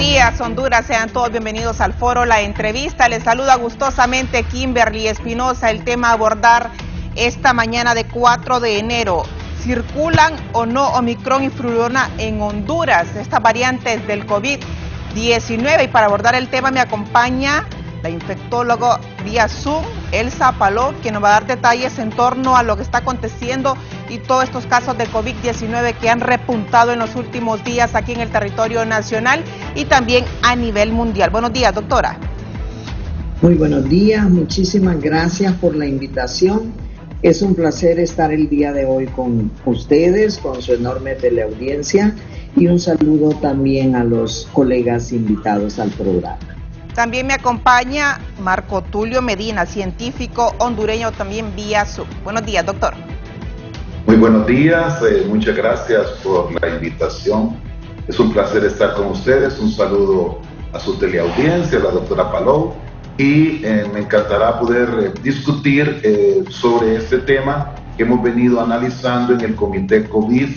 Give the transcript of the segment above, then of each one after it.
días, Honduras. Sean todos bienvenidos al foro La Entrevista. Les saluda gustosamente Kimberly Espinosa. El tema a abordar esta mañana de 4 de enero. ¿Circulan o no Omicron y Flurona en Honduras? Estas variantes del COVID-19. Y para abordar el tema me acompaña la infectóloga vía Zoom, Elsa Palou, quien nos va a dar detalles en torno a lo que está aconteciendo y todos estos casos de COVID-19 que han repuntado en los últimos días aquí en el territorio nacional y también a nivel mundial. Buenos días, doctora. Muy buenos días, muchísimas gracias por la invitación. Es un placer estar el día de hoy con ustedes, con su enorme teleaudiencia, y un saludo también a los colegas invitados al programa. También me acompaña Marco Tulio Medina, científico hondureño, también vía Zoom. Buenos días, doctor. Muy buenos días, muchas gracias por la invitación. Es un placer estar con ustedes. Un saludo a su teleaudiencia, a la doctora Palou, y me encantará poder discutir sobre este tema que hemos venido analizando en el Comité COVID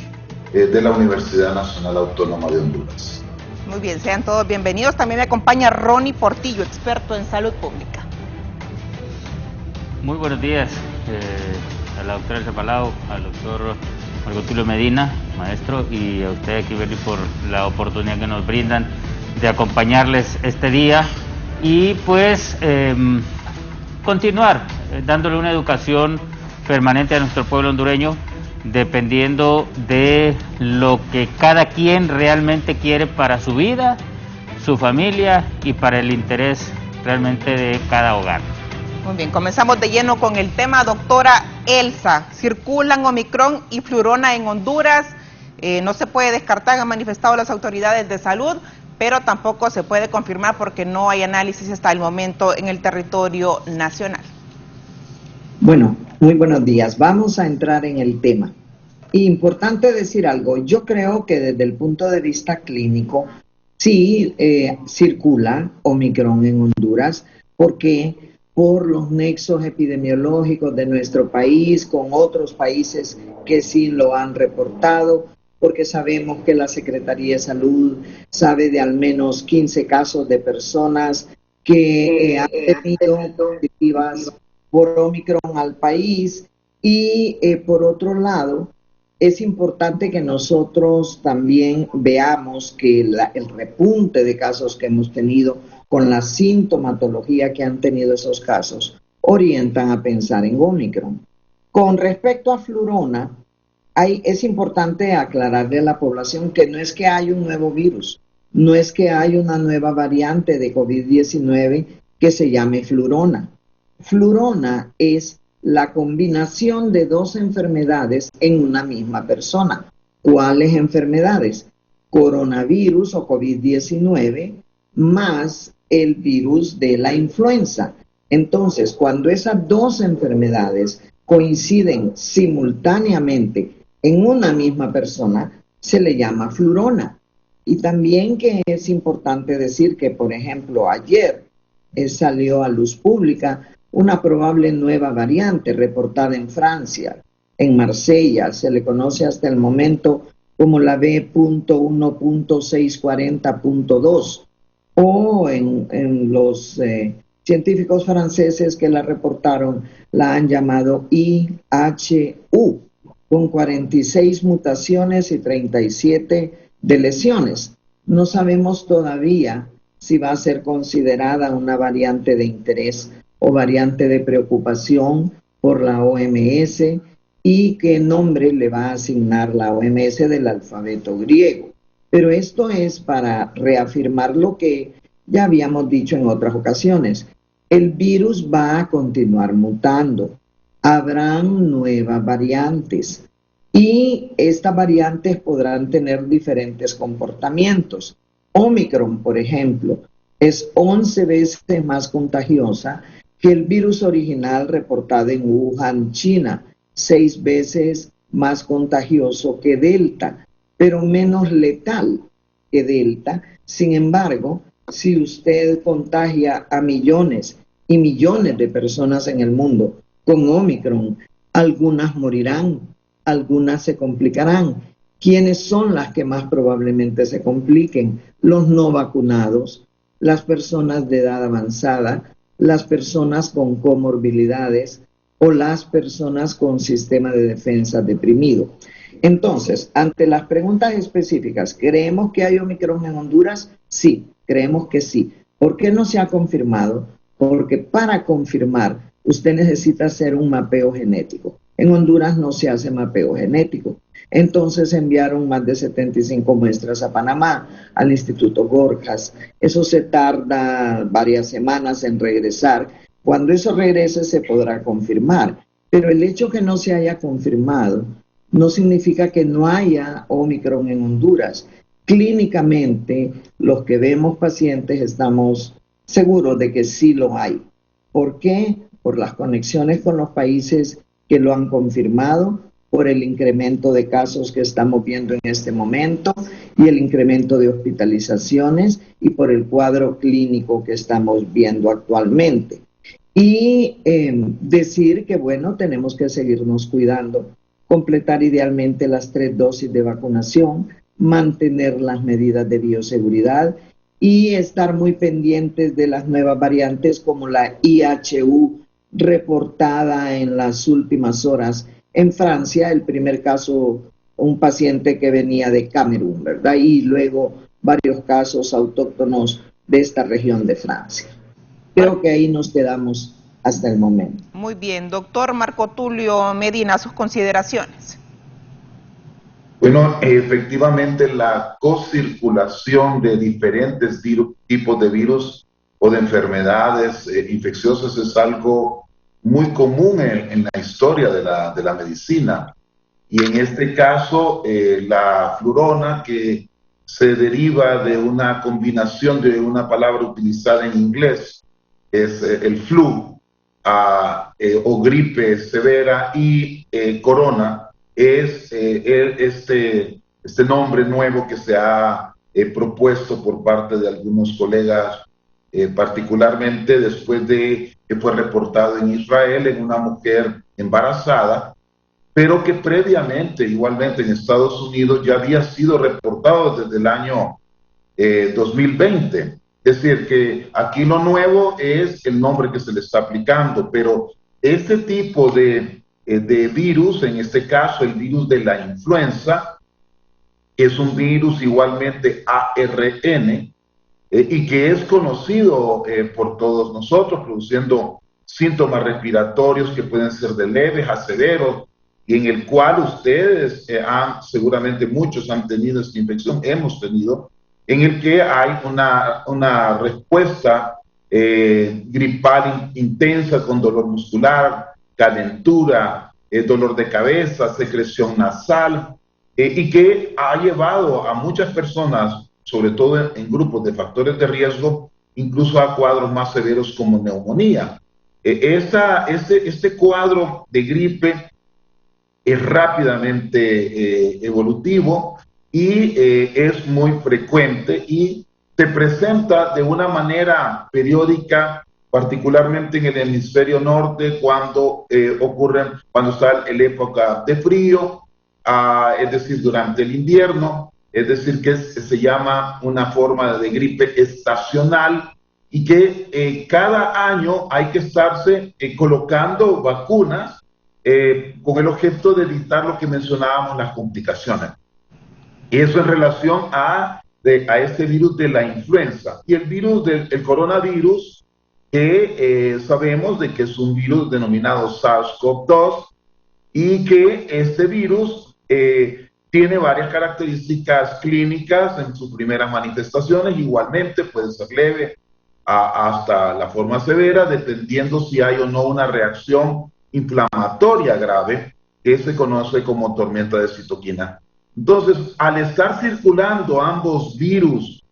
de la Universidad Nacional Autónoma de Honduras. Muy bien, sean todos bienvenidos. También me acompaña Ronnie Portillo, experto en salud pública. Muy buenos días a la doctora Elsa Palou, al doctor Marco Tulio Medina, maestro, y a usted, Kimberly, por la oportunidad que nos brindan de acompañarles este día y pues continuar dándole una educación permanente a nuestro pueblo hondureño, dependiendo de lo que cada quien realmente quiere para su vida, su familia y para el interés realmente de cada hogar. Muy bien, comenzamos de lleno con el tema, doctora Elsa. Circulan Omicron y Flurona en Honduras. No se puede descartar, han manifestado las autoridades de salud, pero tampoco se puede confirmar porque no hay análisis hasta el momento en el territorio nacional. Bueno, muy buenos días. Vamos a entrar en el tema. Importante decir algo. Yo creo que desde el punto de vista clínico, sí circula Omicron en Honduras, porque por los nexos epidemiológicos de nuestro país con otros países que sí lo han reportado, porque sabemos que la Secretaría de Salud sabe de al menos 15 casos de personas que han tenido positivas por Omicron al país. Y por otro lado, es importante que nosotros también veamos que el repunte de casos que hemos tenido con la sintomatología que han tenido esos casos orientan a pensar en Omicron. Con respecto a Flurona, es importante aclararle a la población que no es que hay un nuevo virus, no es que hay una nueva variante de COVID-19 que se llame Flurona. Flurona es la combinación de dos enfermedades en una misma persona. ¿Cuáles enfermedades? Coronavirus o COVID-19 más el virus de la influenza. Entonces, cuando esas dos enfermedades coinciden simultáneamente en una misma persona, se le llama Flurona. Y también que es importante decir que, por ejemplo, ayer salió a luz pública una probable nueva variante reportada en Francia, en Marsella. Se le conoce hasta el momento como la B.1.640.2, o en los científicos franceses que la reportaron la han llamado IHU, con 46 mutaciones y 37 de lesiones. No sabemos todavía si va a ser considerada una variante de interés o variante de preocupación por la OMS y qué nombre le va a asignar la OMS del alfabeto griego. Pero esto es para reafirmar lo que ya habíamos dicho en otras ocasiones. El virus va a continuar mutando. Habrán nuevas variantes y estas variantes podrán tener diferentes comportamientos. Omicron, por ejemplo, es 11 veces más contagiosa que el virus original reportado en Wuhan, China, 6 veces más contagioso que Delta, pero menos letal que Delta. Sin embargo, si usted contagia a millones y millones de personas en el mundo con Omicron, algunas morirán, algunas se complicarán ¿Quiénes son las que más probablemente se compliquen? Los no vacunados, las personas de edad avanzada, las personas con comorbilidades o las personas con sistema de defensa deprimido. Entonces, ante las preguntas específicas, ¿creemos que hay Omicron en Honduras? Sí, creemos que sí. ¿Por qué no se ha confirmado? Porque para confirmar, usted necesita hacer un mapeo genético. En Honduras no se hace mapeo genético. Entonces enviaron más de 75 muestras a Panamá, al Instituto Gorgas. Eso se tarda varias semanas en regresar. Cuando eso regrese se podrá confirmar. Pero el hecho que no se haya confirmado no significa que no haya Omicron en Honduras. Clínicamente, los que vemos pacientes estamos seguros de que sí lo hay. ¿Por qué? Por las conexiones con los países que lo han confirmado, por el incremento de casos que estamos viendo en este momento y el incremento de hospitalizaciones y por el cuadro clínico que estamos viendo actualmente. Y decir que, bueno, tenemos que seguirnos cuidando, completar idealmente las 3 dosis de vacunación, mantener las medidas de bioseguridad y estar muy pendientes de las nuevas variantes como la IHU reportada en las últimas horas en Francia, el primer caso, un paciente que venía de Camerún, ¿verdad? Y luego varios casos autóctonos de esta región de Francia. Creo que ahí nos quedamos hasta el momento. Muy bien, doctor Marco Tulio Medina, sus consideraciones. Bueno, efectivamente la cocirculación de diferentes tipos de virus o de enfermedades infecciosas es algo muy común en la historia de la medicina. Y en este caso, la flurona, que se deriva de una combinación de una palabra utilizada en inglés, es el flu, o gripe severa, y corona, es este nombre nuevo que se ha propuesto por parte de algunos colegas, particularmente después de que fue reportado en Israel en una mujer embarazada, pero que previamente, igualmente en Estados Unidos, ya había sido reportado desde el año 2020. Es decir, que aquí lo nuevo es el nombre que se le está aplicando, pero este tipo de virus, en este caso el virus de la influenza, es un virus igualmente ARN, y que es conocido por todos nosotros, produciendo síntomas respiratorios que pueden ser de leves a severos, y en el cual ustedes seguramente muchos han tenido esta infección, hemos tenido, en el que hay una respuesta gripal intensa con dolor muscular, calentura, dolor de cabeza, secreción nasal, y que ha llevado a muchas personas, sobre todo en grupos de factores de riesgo, incluso a cuadros más severos como neumonía. Este cuadro de gripe es rápidamente evolutivo y es muy frecuente y se presenta de una manera periódica, particularmente en el hemisferio norte, cuando cuando está en la época de frío, es decir, durante el invierno. Es decir, que se llama una forma de gripe estacional y que cada año hay que estarse colocando vacunas con el objeto de evitar lo que mencionábamos, las complicaciones. Y eso en relación a este virus de la influenza. Y el virus del coronavirus, que sabemos de que es un virus denominado SARS-CoV-2 y que este virus tiene varias características clínicas en sus primeras manifestaciones, igualmente puede ser leve hasta la forma severa, dependiendo si hay o no una reacción inflamatoria grave, que se conoce como tormenta de citoquina. Entonces, al estar circulando ambos virus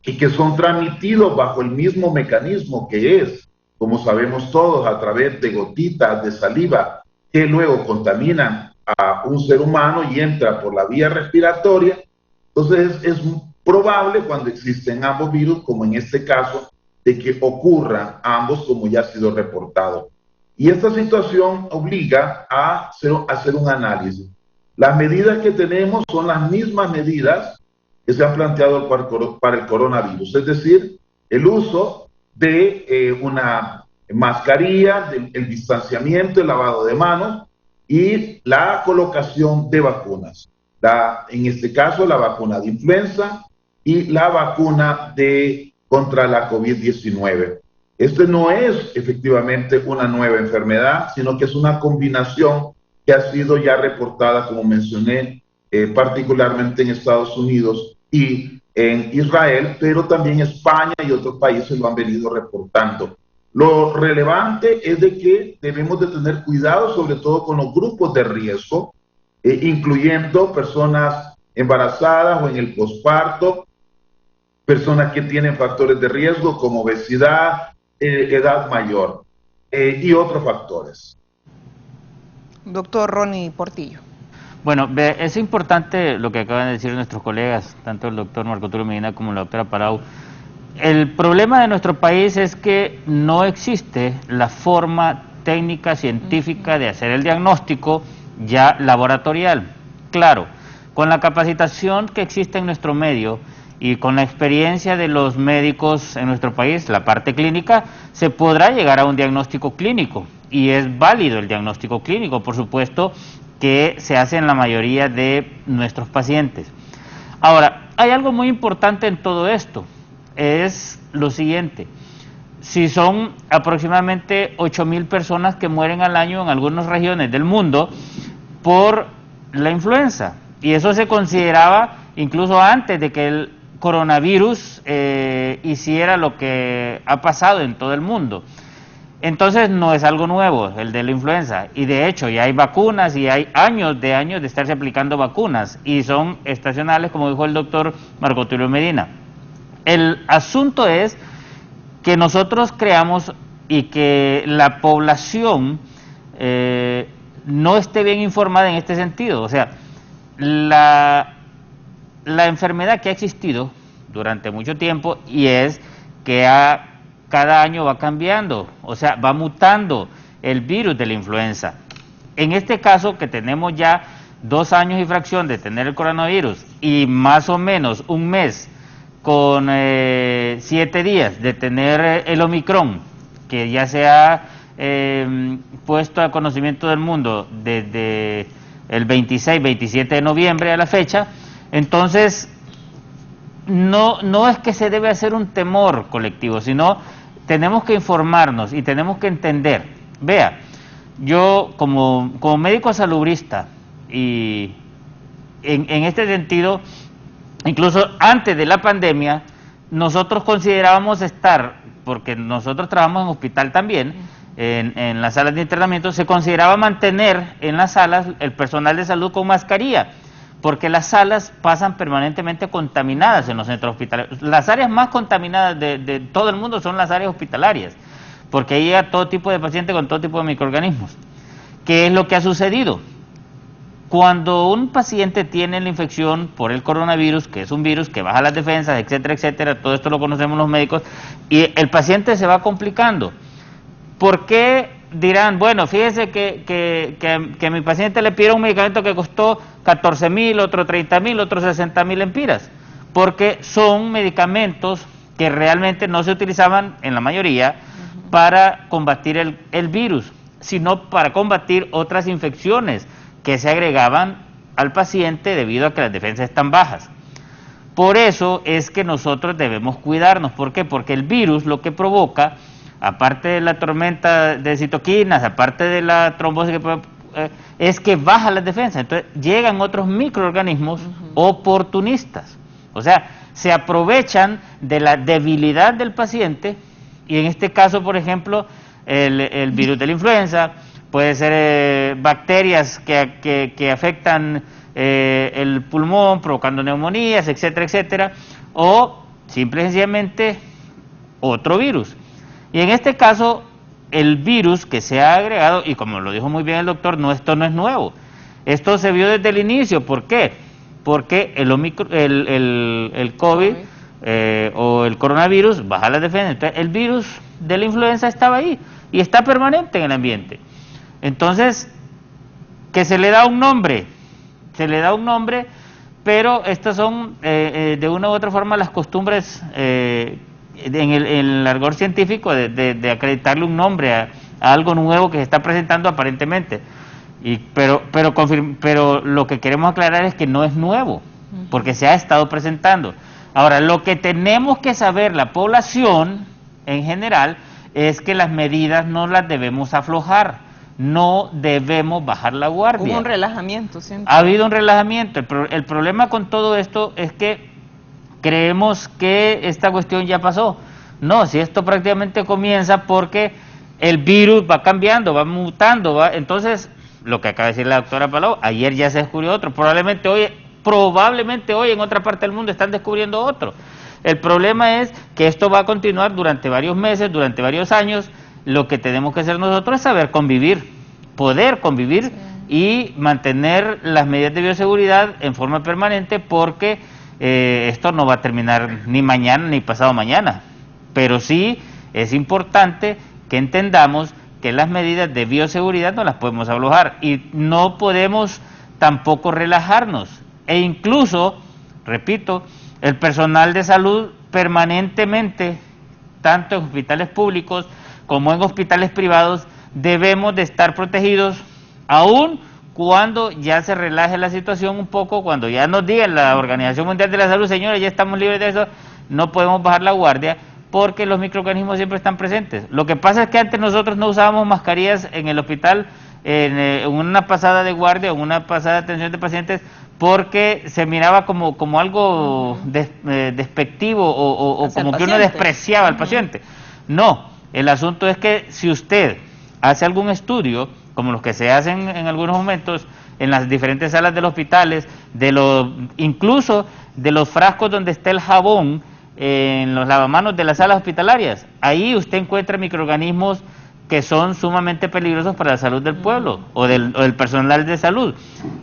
y que son transmitidos bajo el mismo mecanismo que es, como sabemos todos, a través de gotitas de saliva que luego contaminan a un ser humano y entra por la vía respiratoria, entonces es probable cuando existen ambos virus, como en este caso, de que ocurran ambos como ya ha sido reportado. Y esta situación obliga a hacer un análisis. Las medidas que tenemos son las mismas medidas que se han planteado para el coronavirus, es decir, el uso de una mascarilla, el distanciamiento, el lavado de manos y la colocación de vacunas. En este caso, la vacuna de influenza y la vacuna contra la COVID-19. Este no es efectivamente una nueva enfermedad, sino que es una combinación que ha sido ya reportada, como mencioné, particularmente en Estados Unidos y en Israel, pero también España y otros países lo han venido reportando. Lo relevante es de que debemos de tener cuidado, sobre todo con los grupos de riesgo, incluyendo personas embarazadas o en el posparto, personas que tienen factores de riesgo como obesidad, edad mayor y otros factores. Doctor Ronnie Portillo. Bueno, es importante lo que acaban de decir nuestros colegas, tanto el doctor Marco Tulio Medina como la doctora Palau. El problema de nuestro país es que no existe la forma técnica, científica de hacer el diagnóstico ya laboratorial. Claro, con la capacitación que existe en nuestro medio y con la experiencia de los médicos en nuestro país, la parte clínica, se podrá llegar a un diagnóstico clínico, y es válido el diagnóstico clínico, por supuesto, que se hace en la mayoría de nuestros pacientes. Ahora, hay algo muy importante en todo esto, es lo siguiente: si son aproximadamente 8,000 personas que mueren al año en algunas regiones del mundo por la influenza, y eso se consideraba incluso antes de que el coronavirus hiciera lo que ha pasado en todo el mundo. Entonces no es algo nuevo el de la influenza, y de hecho ya hay vacunas y hay años de estarse aplicando vacunas y son estacionales, como dijo el doctor Marco Tulio Medina. El asunto es que nosotros creamos y que la población no esté bien informada en este sentido. O sea, la enfermedad que ha existido durante mucho tiempo, y es que cada año va cambiando, o sea, va mutando el virus de la influenza. En este caso, que tenemos ya 2 años y fracción de tener el coronavirus y más o menos un mes con 7 días de tener el Omicron, que ya se ha puesto a conocimiento del mundo desde el 26, 27 de noviembre a la fecha, entonces no es que se debe hacer un temor colectivo, sino tenemos que informarnos y tenemos que entender. Vea, yo como médico salubrista, y en este sentido, incluso antes de la pandemia, nosotros considerábamos estar, porque nosotros trabajamos en hospital también, en las salas de internamiento, se consideraba mantener en las salas el personal de salud con mascarilla, porque las salas pasan permanentemente contaminadas en los centros hospitalarios. Las áreas más contaminadas de todo el mundo son las áreas hospitalarias, porque ahí llega todo tipo de pacientes con todo tipo de microorganismos. ¿Qué es lo que ha sucedido? Cuando un paciente tiene la infección por el coronavirus, que es un virus que baja las defensas, etcétera, etcétera, todo esto lo conocemos los médicos, y el paciente se va complicando. ¿Por qué dirán, bueno, fíjese que a mi paciente le pidieron un medicamento que costó 14,000, otro 30,000, otro 60,000 lempiras? Porque son medicamentos que realmente no se utilizaban en la mayoría para combatir el virus, sino para combatir otras infecciones que se agregaban al paciente debido a que las defensas están bajas. Por eso es que nosotros debemos cuidarnos. ¿Por qué? Porque el virus lo que provoca, aparte de la tormenta de citoquinas, aparte de la trombosis, es que baja las defensas. Entonces llegan otros microorganismos oportunistas. O sea, se aprovechan de la debilidad del paciente, y en este caso, por ejemplo, el virus de la influenza, puede ser bacterias que afectan el pulmón, provocando neumonías, etcétera, etcétera, o simple y sencillamente otro virus. Y en este caso, el virus que se ha agregado, y como lo dijo muy bien el doctor, esto no es nuevo. Esto se vio desde el inicio. ¿Por qué? Porque el COVID o el coronavirus baja las defensas. Entonces, el virus de la influenza estaba ahí y está permanente en el ambiente. Entonces, que se le da un nombre se le da un nombre, pero estas son de una u otra forma las costumbres en el argot científico de acreditarle un nombre a algo nuevo que se está presentando aparentemente. Pero lo que queremos aclarar es que no es nuevo, porque se ha estado presentando. Ahora, lo que tenemos que saber la población en general es que las medidas no las debemos aflojar, no debemos bajar la guardia. Hubo un relajamiento, ¿sí? Ha habido un relajamiento. El problema con todo esto es que creemos que esta cuestión ya pasó. No, si esto prácticamente comienza porque el virus va cambiando, va mutando, entonces, lo que acaba de decir la doctora Palou, ayer ya se descubrió otro, probablemente hoy en otra parte del mundo están descubriendo otro. El problema es que esto va a continuar durante varios meses, durante varios años. Lo que tenemos que hacer nosotros es saber convivir, poder convivir, sí, y mantener las medidas de bioseguridad en forma permanente, porque esto no va a terminar ni mañana ni pasado mañana. Pero sí es importante que entendamos que las medidas de bioseguridad no las podemos aflojar y no podemos tampoco relajarnos. E incluso, repito, el personal de salud permanentemente, tanto en hospitales públicos como en hospitales privados, debemos de estar protegidos, aún cuando ya se relaje la situación un poco, cuando ya nos diga la Organización Mundial de la Salud, señores, ya estamos libres de eso, no podemos bajar la guardia, porque los microorganismos siempre están presentes. Lo que pasa es que antes nosotros no usábamos mascarillas en el hospital, en una pasada de guardia, en una pasada de atención de pacientes, porque se miraba como algo despectivo o como que uno despreciaba al paciente. No, el asunto es que si usted hace algún estudio, como los que se hacen en algunos momentos en las diferentes salas de los hospitales, incluso de los frascos donde está el jabón, en los lavamanos de las salas hospitalarias, ahí usted encuentra microorganismos que son sumamente peligrosos para la salud del pueblo o del personal de salud.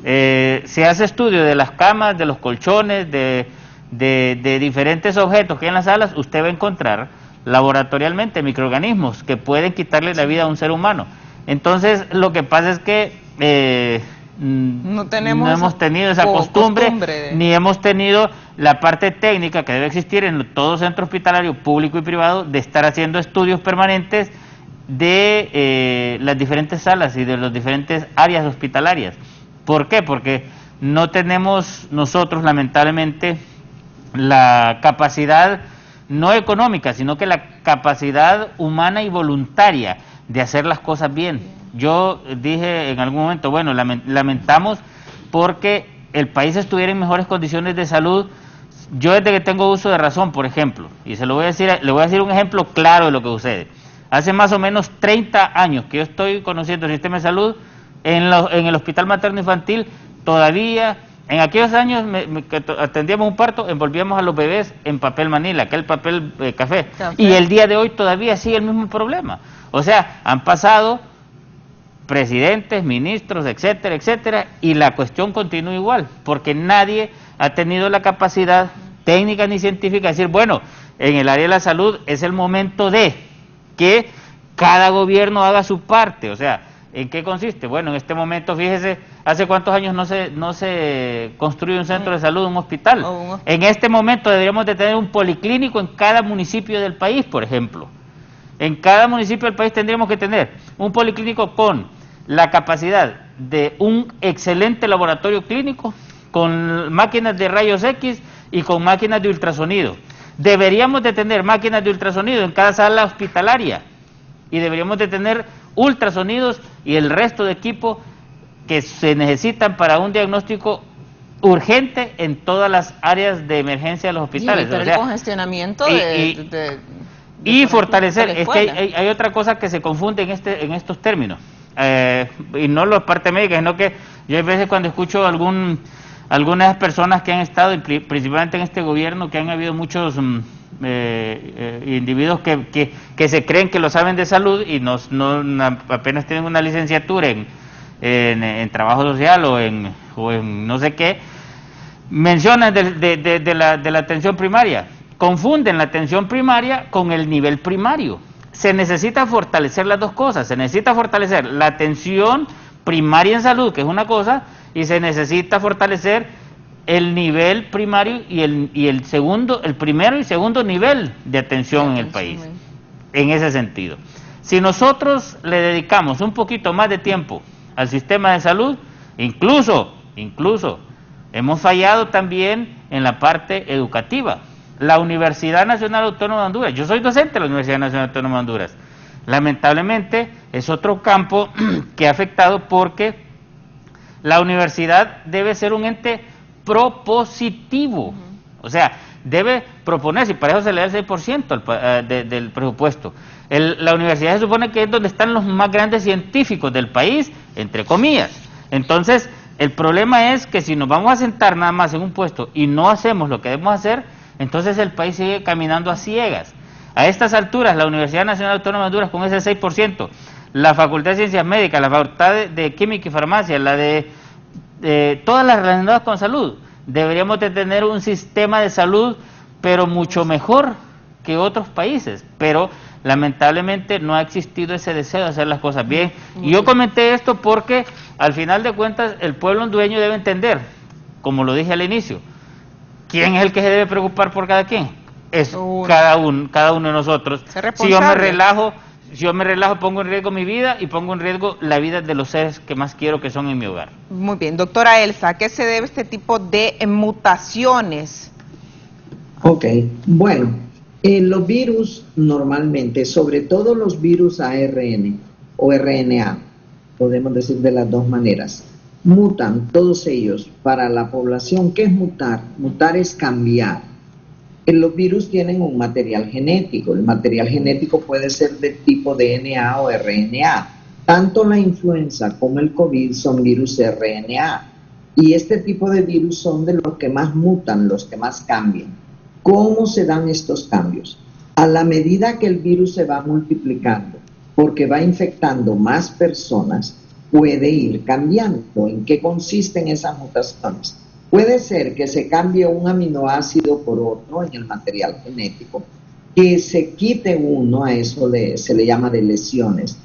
Se hace estudio de las camas, de los colchones, de diferentes objetos que hay en las salas, usted va a encontrar laboratorialmente microorganismos que pueden quitarle la vida a un ser humano. Entonces, lo que pasa es que no hemos tenido esa costumbre, ni hemos tenido la parte técnica que debe existir en todo centro hospitalario público y privado, de estar haciendo estudios permanentes de las diferentes salas y de las diferentes áreas hospitalarias. ¿Por qué? Porque no tenemos nosotros, lamentablemente, la capacidad, no económica, sino que la capacidad humana y voluntaria de hacer las cosas bien. Yo dije en algún momento, bueno, lamentamos porque el país estuviera en mejores condiciones de salud. Yo desde que tengo uso de razón, por ejemplo, y le voy a decir un ejemplo claro de lo que sucede. Hace más o menos 30 años que yo estoy conociendo el sistema de salud, en el hospital materno infantil, todavía, en aquellos años que atendíamos un parto, envolvíamos a los bebés en papel manila, aquel papel café, y el día de hoy todavía sigue el mismo problema. O sea, han pasado presidentes, ministros, etcétera, etcétera, y la cuestión continúa igual, porque nadie ha tenido la capacidad técnica ni científica de decir, bueno, en el área de la salud es el momento de que cada gobierno haga su parte. O sea, ¿en qué consiste? Bueno, en este momento, fíjese, ¿hace cuántos años no se construye un centro de salud, un hospital? En este momento deberíamos de tener un policlínico en cada municipio del país, por ejemplo. En cada municipio del país tendríamos que tener un policlínico con la capacidad de un excelente laboratorio clínico, con máquinas de rayos X y con máquinas de ultrasonido. Deberíamos de tener máquinas de ultrasonido en cada sala hospitalaria y deberíamos de tener ultrasonidos y el resto de equipo que se necesitan para un diagnóstico urgente en todas las áreas de emergencia de los hospitales. Y evitar el congestionamiento y fortalecer. Es que hay otra cosa que se confunde en estos términos, y no la parte médica, sino que yo a veces cuando escucho algunas personas que han estado, principalmente en este gobierno, que han habido muchos individuos que se creen que lo saben de salud y no apenas tienen una licenciatura en trabajo social o en no sé qué, mencionan de la atención primaria. Confunden la atención primaria con el nivel primario. Se necesita fortalecer las dos cosas. Se necesita fortalecer la atención primaria en salud, que es una cosa, y se necesita fortalecer el nivel primario y el primero y segundo nivel de atención en el país, en ese sentido. Si nosotros le dedicamos un poquito más de tiempo al sistema de salud, incluso hemos fallado también en la parte educativa. La Universidad Nacional Autónoma de Honduras, yo soy docente de la Universidad Nacional Autónoma de Honduras, lamentablemente es otro campo que ha afectado porque la universidad debe ser un ente propositivo, o sea, debe proponerse, y para eso se le da el 6% del presupuesto. La universidad se supone que es donde están los más grandes científicos del país, entre comillas. Entonces, el problema es que si nos vamos a sentar nada más en un puesto y no hacemos lo que debemos hacer, entonces el país sigue caminando a ciegas. A estas alturas, la Universidad Nacional Autónoma de Honduras con ese 6%, la Facultad de Ciencias Médicas, la Facultad de Química y Farmacia, la de todas las relacionadas con salud, deberíamos de tener un sistema de salud, pero mucho mejor que otros países, pero lamentablemente no ha existido ese deseo de hacer las cosas bien. Y yo comenté esto porque al final de cuentas el pueblo hondureño debe entender, como lo dije al inicio, ¿quién es el que se debe preocupar por cada quien? Es cada uno de nosotros. Si yo me relajo, pongo en riesgo mi vida y pongo en riesgo la vida de los seres que más quiero, que son en mi hogar. Muy bien, doctora Elsa, ¿a qué se debe este tipo de mutaciones? Ok, bueno, los virus normalmente, sobre todo los virus ARN o RNA, podemos decir de las dos maneras, mutan todos ellos para la población. ¿Qué es mutar? Mutar es cambiar. Los virus tienen un material genético. El material genético puede ser de tipo DNA o RNA. Tanto la influenza como el COVID son virus RNA. Y este tipo de virus son de los que más mutan, los que más cambian. ¿Cómo se dan estos cambios? A la medida que el virus se va multiplicando, porque va infectando más personas, puede ir cambiando. ¿En qué consisten esas mutaciones? Puede ser que se cambie un aminoácido por otro en el material genético, que se quite uno, a eso se le llama de lesiones,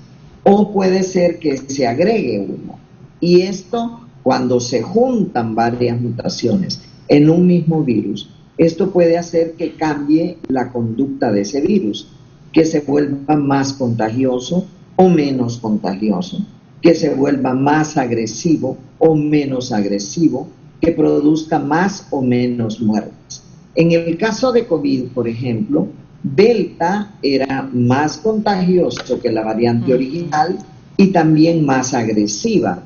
o puede ser que se agregue uno. Y esto, cuando se juntan varias mutaciones en un mismo virus, esto puede hacer que cambie la conducta de ese virus, que se vuelva más contagioso o menos contagioso, que se vuelva más agresivo o menos agresivo, que produzca más o menos muertes. En el caso de COVID, por ejemplo, Delta era más contagioso que la variante original y también más agresiva.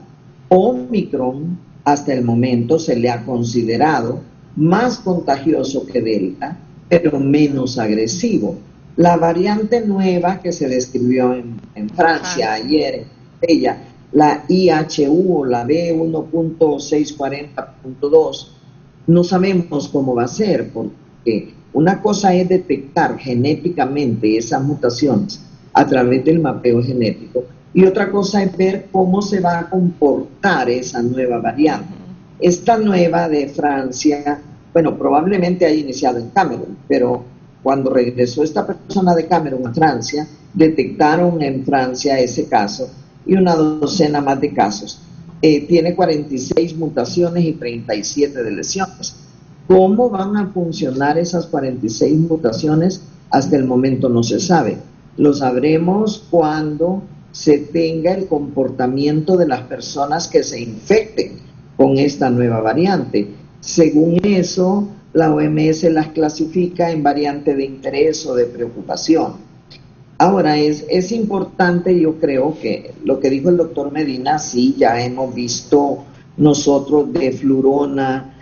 Omicron, hasta el momento, se le ha considerado más contagioso que Delta, pero menos agresivo. La variante nueva que se describió en Francia ayer, ella, la IHU o la B1.640.2, no sabemos cómo va a ser, porque una cosa es detectar genéticamente esas mutaciones a través del mapeo genético y otra cosa es ver cómo se va a comportar esa nueva variante. Esta nueva de Francia, bueno, probablemente haya iniciado en Camerún, pero cuando regresó esta persona de Camerún a Francia, detectaron en Francia ese caso y una docena más de casos. Tiene 46 mutaciones y 37 de lesiones. ¿Cómo van a funcionar esas 46 mutaciones? Hasta el momento no se sabe. Lo sabremos cuando se tenga el comportamiento de las personas que se infecten con esta nueva variante. Según eso, la OMS las clasifica en variante de interés o de preocupación. Ahora, es importante, yo creo que lo que dijo el doctor Medina, sí, ya hemos visto nosotros de flurona,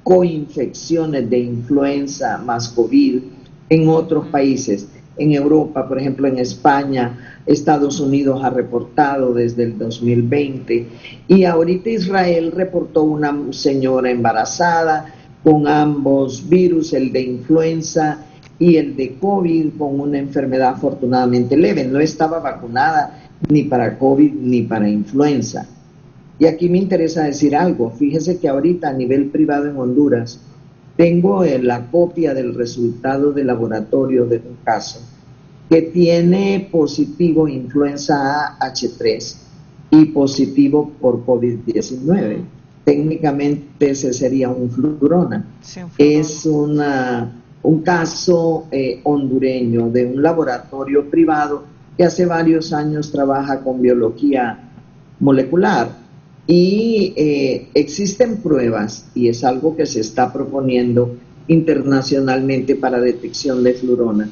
coinfecciones de influenza más COVID en otros países. En Europa, por ejemplo, en España, Estados Unidos ha reportado desde el 2020 y ahorita Israel reportó una señora embarazada con ambos virus, el de influenza y el de COVID, con una enfermedad afortunadamente leve. No estaba vacunada ni para COVID ni para influenza. Y aquí me interesa decir algo. Fíjese que ahorita a nivel privado en Honduras tengo la copia del resultado de laboratorio de un caso que tiene positivo influenza A H3 y positivo por COVID-19. Técnicamente ese sería un flurona. Sí, un flurona. Es un caso hondureño de un laboratorio privado que hace varios años trabaja con biología molecular y existen pruebas, y es algo que se está proponiendo internacionalmente para detección de flurona,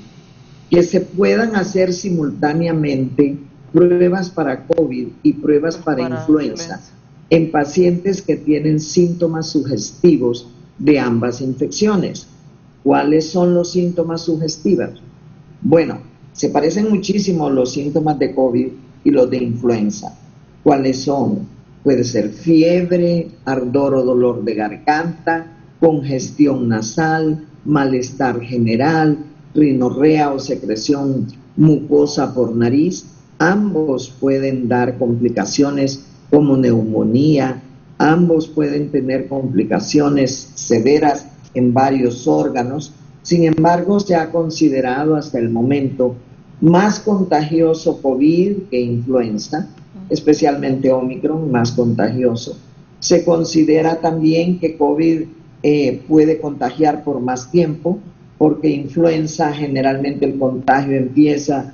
que se puedan hacer simultáneamente pruebas para COVID y pruebas para influenza en pacientes que tienen síntomas sugestivos de ambas infecciones. ¿Cuáles son los síntomas sugestivos? Bueno, se parecen muchísimo los síntomas de COVID y los de influenza. ¿Cuáles son? Puede ser fiebre, ardor o dolor de garganta, congestión nasal, malestar general, rinorrea o secreción mucosa por nariz. Ambos pueden dar complicaciones como neumonía, ambos pueden tener complicaciones severas en varios órganos. Sin embargo, se ha considerado hasta el momento más contagioso COVID que influenza, especialmente Omicron, más contagioso. Se considera también que COVID puede contagiar por más tiempo, porque influenza generalmente el contagio empieza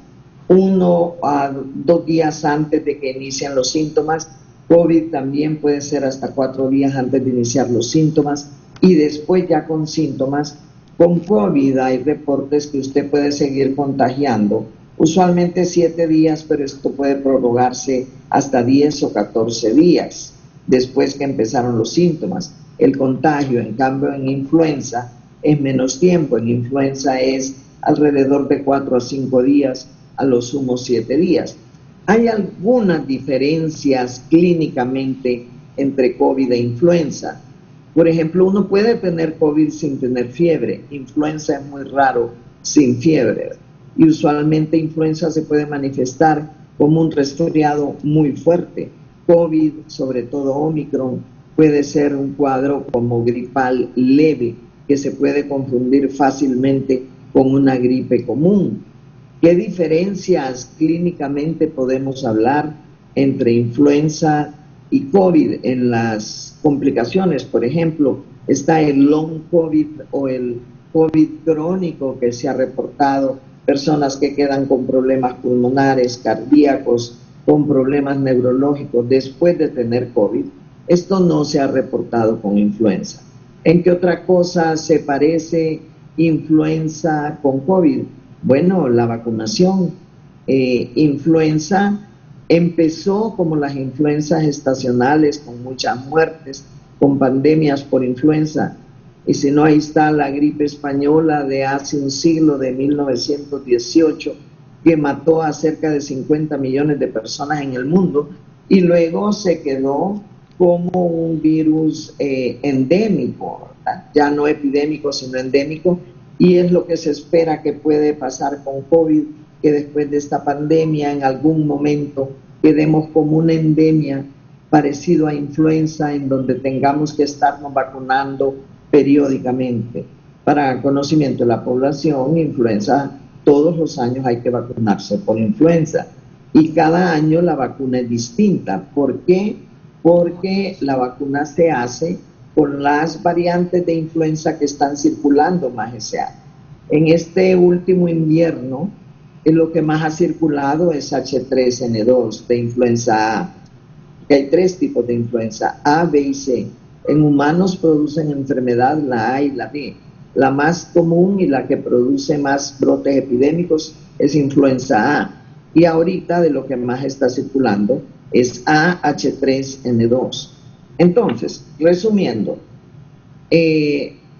1 a 2 días antes de que inician los síntomas. COVID también puede ser hasta 4 días antes de iniciar los síntomas y después ya con síntomas. Con COVID hay reportes que usted puede seguir contagiando, usualmente 7 días, pero esto puede prorrogarse hasta 10 o 14 días después que empezaron los síntomas. El contagio, en cambio, en influenza es menos tiempo. En influenza es alrededor de 4 a 5 días, a lo sumo 7 días. Hay algunas diferencias clínicamente entre COVID e influenza. Por ejemplo, uno puede tener COVID sin tener fiebre. Influenza es muy raro sin fiebre. Y usualmente influenza se puede manifestar como un resfriado muy fuerte. COVID, sobre todo Omicron, puede ser un cuadro como gripal leve, que se puede confundir fácilmente con una gripe común. ¿Qué diferencias clínicamente podemos hablar entre influenza y COVID en las complicaciones? Por ejemplo, está el long COVID o el COVID crónico que se ha reportado, personas que quedan con problemas pulmonares, cardíacos, con problemas neurológicos después de tener COVID. Esto no se ha reportado con influenza. ¿En qué otra cosa se parece influenza con COVID? Bueno, la vacunación. Influenza empezó como las influencias estacionales, con muchas muertes, con pandemias por influenza. Y si no, ahí está la gripe española de hace un siglo, de 1918, que mató a cerca de 50 millones de personas en el mundo, y luego se quedó como un virus endémico, ¿verdad? Ya no epidémico, sino endémico, y es lo que se espera que puede pasar con COVID, que después de esta pandemia en algún momento quedemos como una endemia parecido a influenza, en donde tengamos que estarnos vacunando periódicamente. Para conocimiento de la población, influenza, todos los años hay que vacunarse por influenza, y cada año la vacuna es distinta. ¿Por qué? Porque la vacuna se hace con las variantes de influenza que están circulando más ese año. En este último invierno, lo que más ha circulado es H3N2 de influenza A, que hay 3 tipos de influenza, A, B y C. En humanos producen enfermedad la A y la B. La más común y la que produce más brotes epidémicos es influenza A. Y ahorita de lo que más está circulando es AH3N2. Entonces, resumiendo,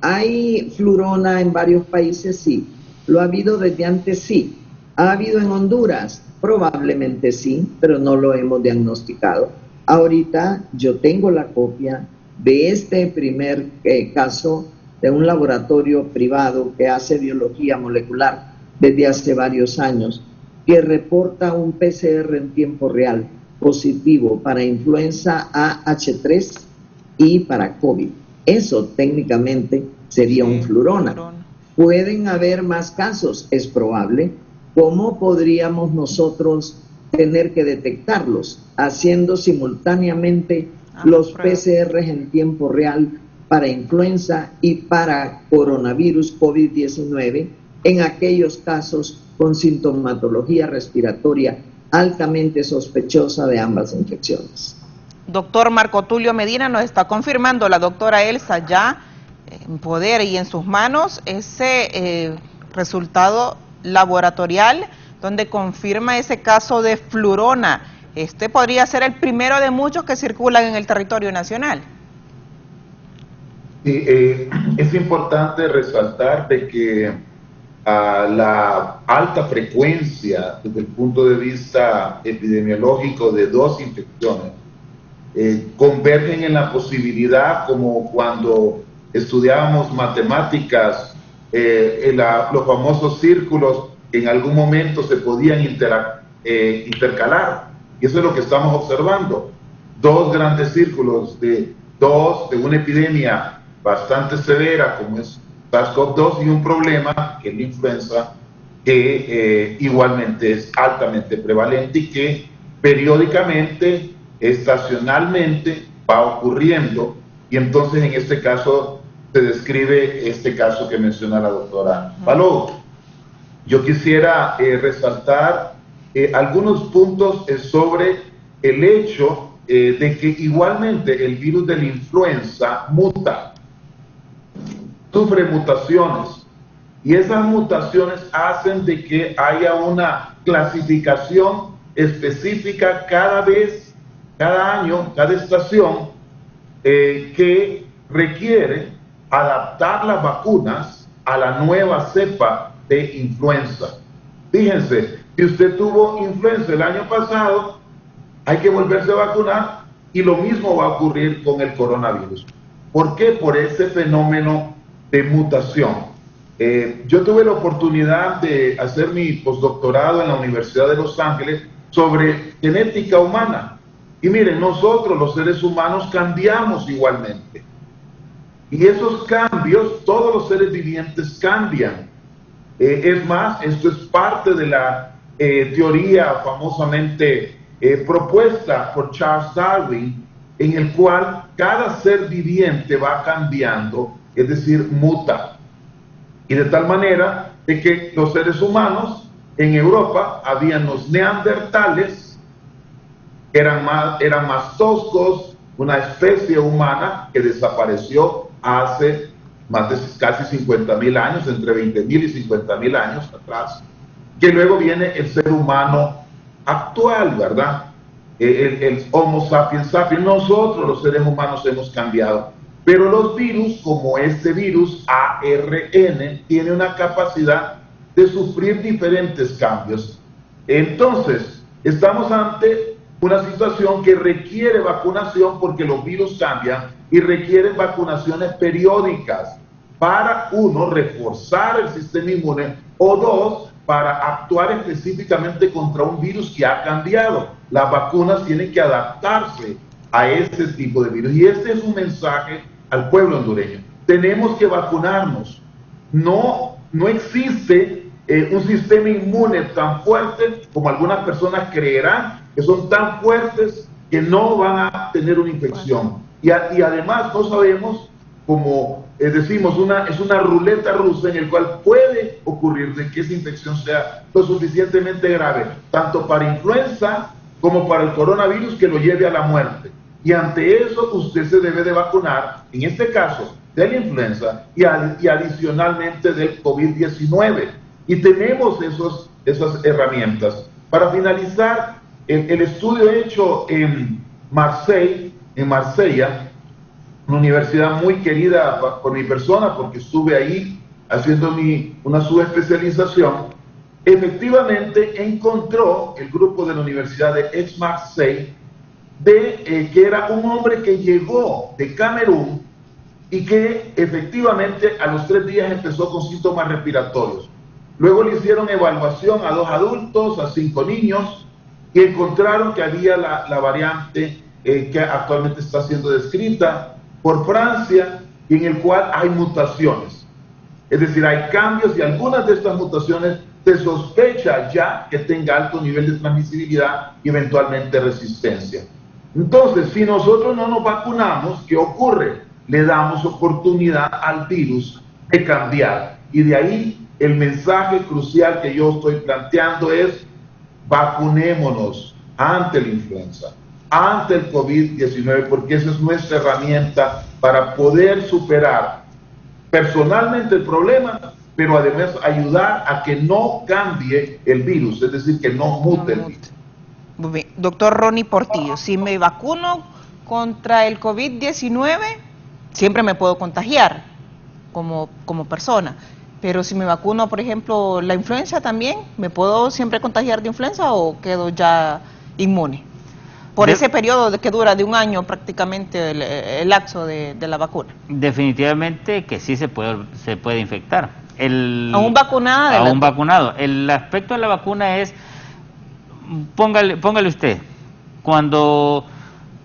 ¿hay flurona en varios países? Sí. ¿Lo ha habido desde antes? Sí. ¿Ha habido en Honduras? Probablemente sí, pero no lo hemos diagnosticado. Ahorita yo tengo la copia de este primer caso de un laboratorio privado que hace biología molecular desde hace varios años, que reporta un PCR en tiempo real positivo para influenza AH3 y para COVID. Eso técnicamente sería un flurona. Pueden haber más casos, es probable. ¿Cómo podríamos nosotros tener que detectarlos, haciendo simultáneamente los PCR en tiempo real para influenza y para coronavirus COVID-19 en aquellos casos con sintomatología respiratoria altamente sospechosa de ambas infecciones. Doctor Marco Tulio Medina, nos está confirmando la doctora Elsa ya en poder y en sus manos ese resultado laboratorial donde confirma ese caso de flurona. Este podría ser el primero de muchos que circulan en el territorio nacional. Sí, es importante resaltar de que la alta frecuencia desde el punto de vista epidemiológico de dos infecciones convergen en la posibilidad, como cuando estudiábamos matemáticas, los famosos círculos que en algún momento se podían intercalar, y eso es lo que estamos observando, dos grandes círculos de una epidemia bastante severa como es SARS-CoV-2 y un problema que es la influenza, que igualmente es altamente prevalente y que periódicamente, estacionalmente va ocurriendo, y entonces en este caso se describe este caso que menciona la doctora Palou. Yo quisiera resaltar algunos puntos sobre el hecho de que igualmente el virus de la influenza muta, sufre mutaciones, y esas mutaciones hacen de que haya una clasificación específica cada año, cada estación, que requiere adaptar las vacunas a la nueva cepa de influenza. Fíjense, si usted tuvo influenza el año pasado, hay que volverse a vacunar, y lo mismo va a ocurrir con el coronavirus. ¿Por qué? Por ese fenómeno de mutación. Yo tuve la oportunidad de hacer mi postdoctorado en la Universidad de Los Ángeles sobre genética humana. Y miren, nosotros los seres humanos cambiamos igualmente. Y esos cambios, todos los seres vivientes cambian. Es más, esto es parte de la teoría famosamente propuesta por Charles Darwin, en el cual cada ser viviente va cambiando, es decir, muta. Y de tal manera de que los seres humanos en Europa habían los neandertales, que eran más toscos, una especie humana que desapareció hace más de casi 50.000 años, entre 20.000 y 50.000 años atrás, que luego viene el ser humano actual, ¿verdad? El Homo sapiens sapiens. Nosotros los seres humanos hemos cambiado, pero los virus, como este virus ARN, tiene una capacidad de sufrir diferentes cambios. Entonces, estamos ante una situación que requiere vacunación, porque los virus cambian y requieren vacunaciones periódicas para, uno, reforzar el sistema inmune, o dos, para actuar específicamente contra un virus que ha cambiado. Las vacunas tienen que adaptarse a ese tipo de virus, y este es un mensaje al pueblo hondureño. Tenemos que vacunarnos. No existe un sistema inmune tan fuerte como algunas personas creerán, que son tan fuertes que no van a tener una infección. Y además no sabemos, como decimos, es una ruleta rusa en el cual puede ocurrir de que esa infección sea lo suficientemente grave, tanto para influenza como para el coronavirus, que lo lleve a la muerte. Y ante eso usted se debe de vacunar, en este caso de la influenza y adicionalmente del COVID-19. Y tenemos esas herramientas. Para finalizar, el estudio hecho en Marsella, una universidad muy querida por mi persona, porque estuve ahí haciendo una subespecialización, efectivamente encontró el grupo de la Universidad de Aix-Marseille que era un hombre que llegó de Camerún y que efectivamente a los 3 días empezó con síntomas respiratorios. Luego le hicieron evaluación a 2 adultos, a 5 niños, y encontraron que había la variante que actualmente está siendo descrita por Francia, y en el cual hay mutaciones. Es decir, hay cambios, y algunas de estas mutaciones se sospecha ya que tenga alto nivel de transmisibilidad y eventualmente resistencia. Entonces, si nosotros no nos vacunamos, ¿qué ocurre? Le damos oportunidad al virus de cambiar. Y de ahí el mensaje crucial que yo estoy planteando es: vacunémonos ante la influenza, ante el COVID-19, porque esa es nuestra herramienta para poder superar personalmente el problema, pero además ayudar a que no cambie el virus, es decir, que no mute el virus. Muy bien. Doctor Ronnie Portillo, si me vacuno contra el COVID-19, siempre me puedo contagiar como persona, pero si me vacuno, por ejemplo, la influenza también, ¿me puedo siempre contagiar de influenza o quedo ya inmune? Por ese periodo que dura de un año prácticamente el lapso de la vacuna. Definitivamente que sí se puede infectar. ¿A un vacunado? A un vacunado. El aspecto de la vacuna es, póngale usted, cuando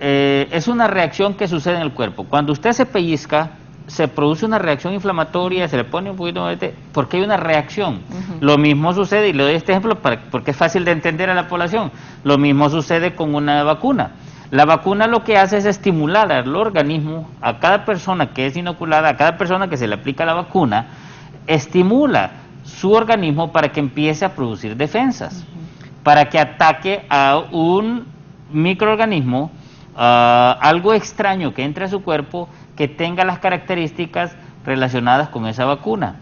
es una reacción que sucede en el cuerpo. Cuando usted se pellizca, se produce una reacción inflamatoria, se le pone un poquito de... porque hay una reacción. Lo mismo sucede, y le doy este ejemplo porque es fácil de entender a la población, lo mismo sucede con una vacuna. La vacuna lo que hace es estimular al organismo, a cada persona que es inoculada, a cada persona que se le aplica la vacuna, estimula su organismo para que empiece a producir defensas, para que ataque a un microorganismo, algo extraño que entre a su cuerpo, que tenga las características relacionadas con esa vacuna.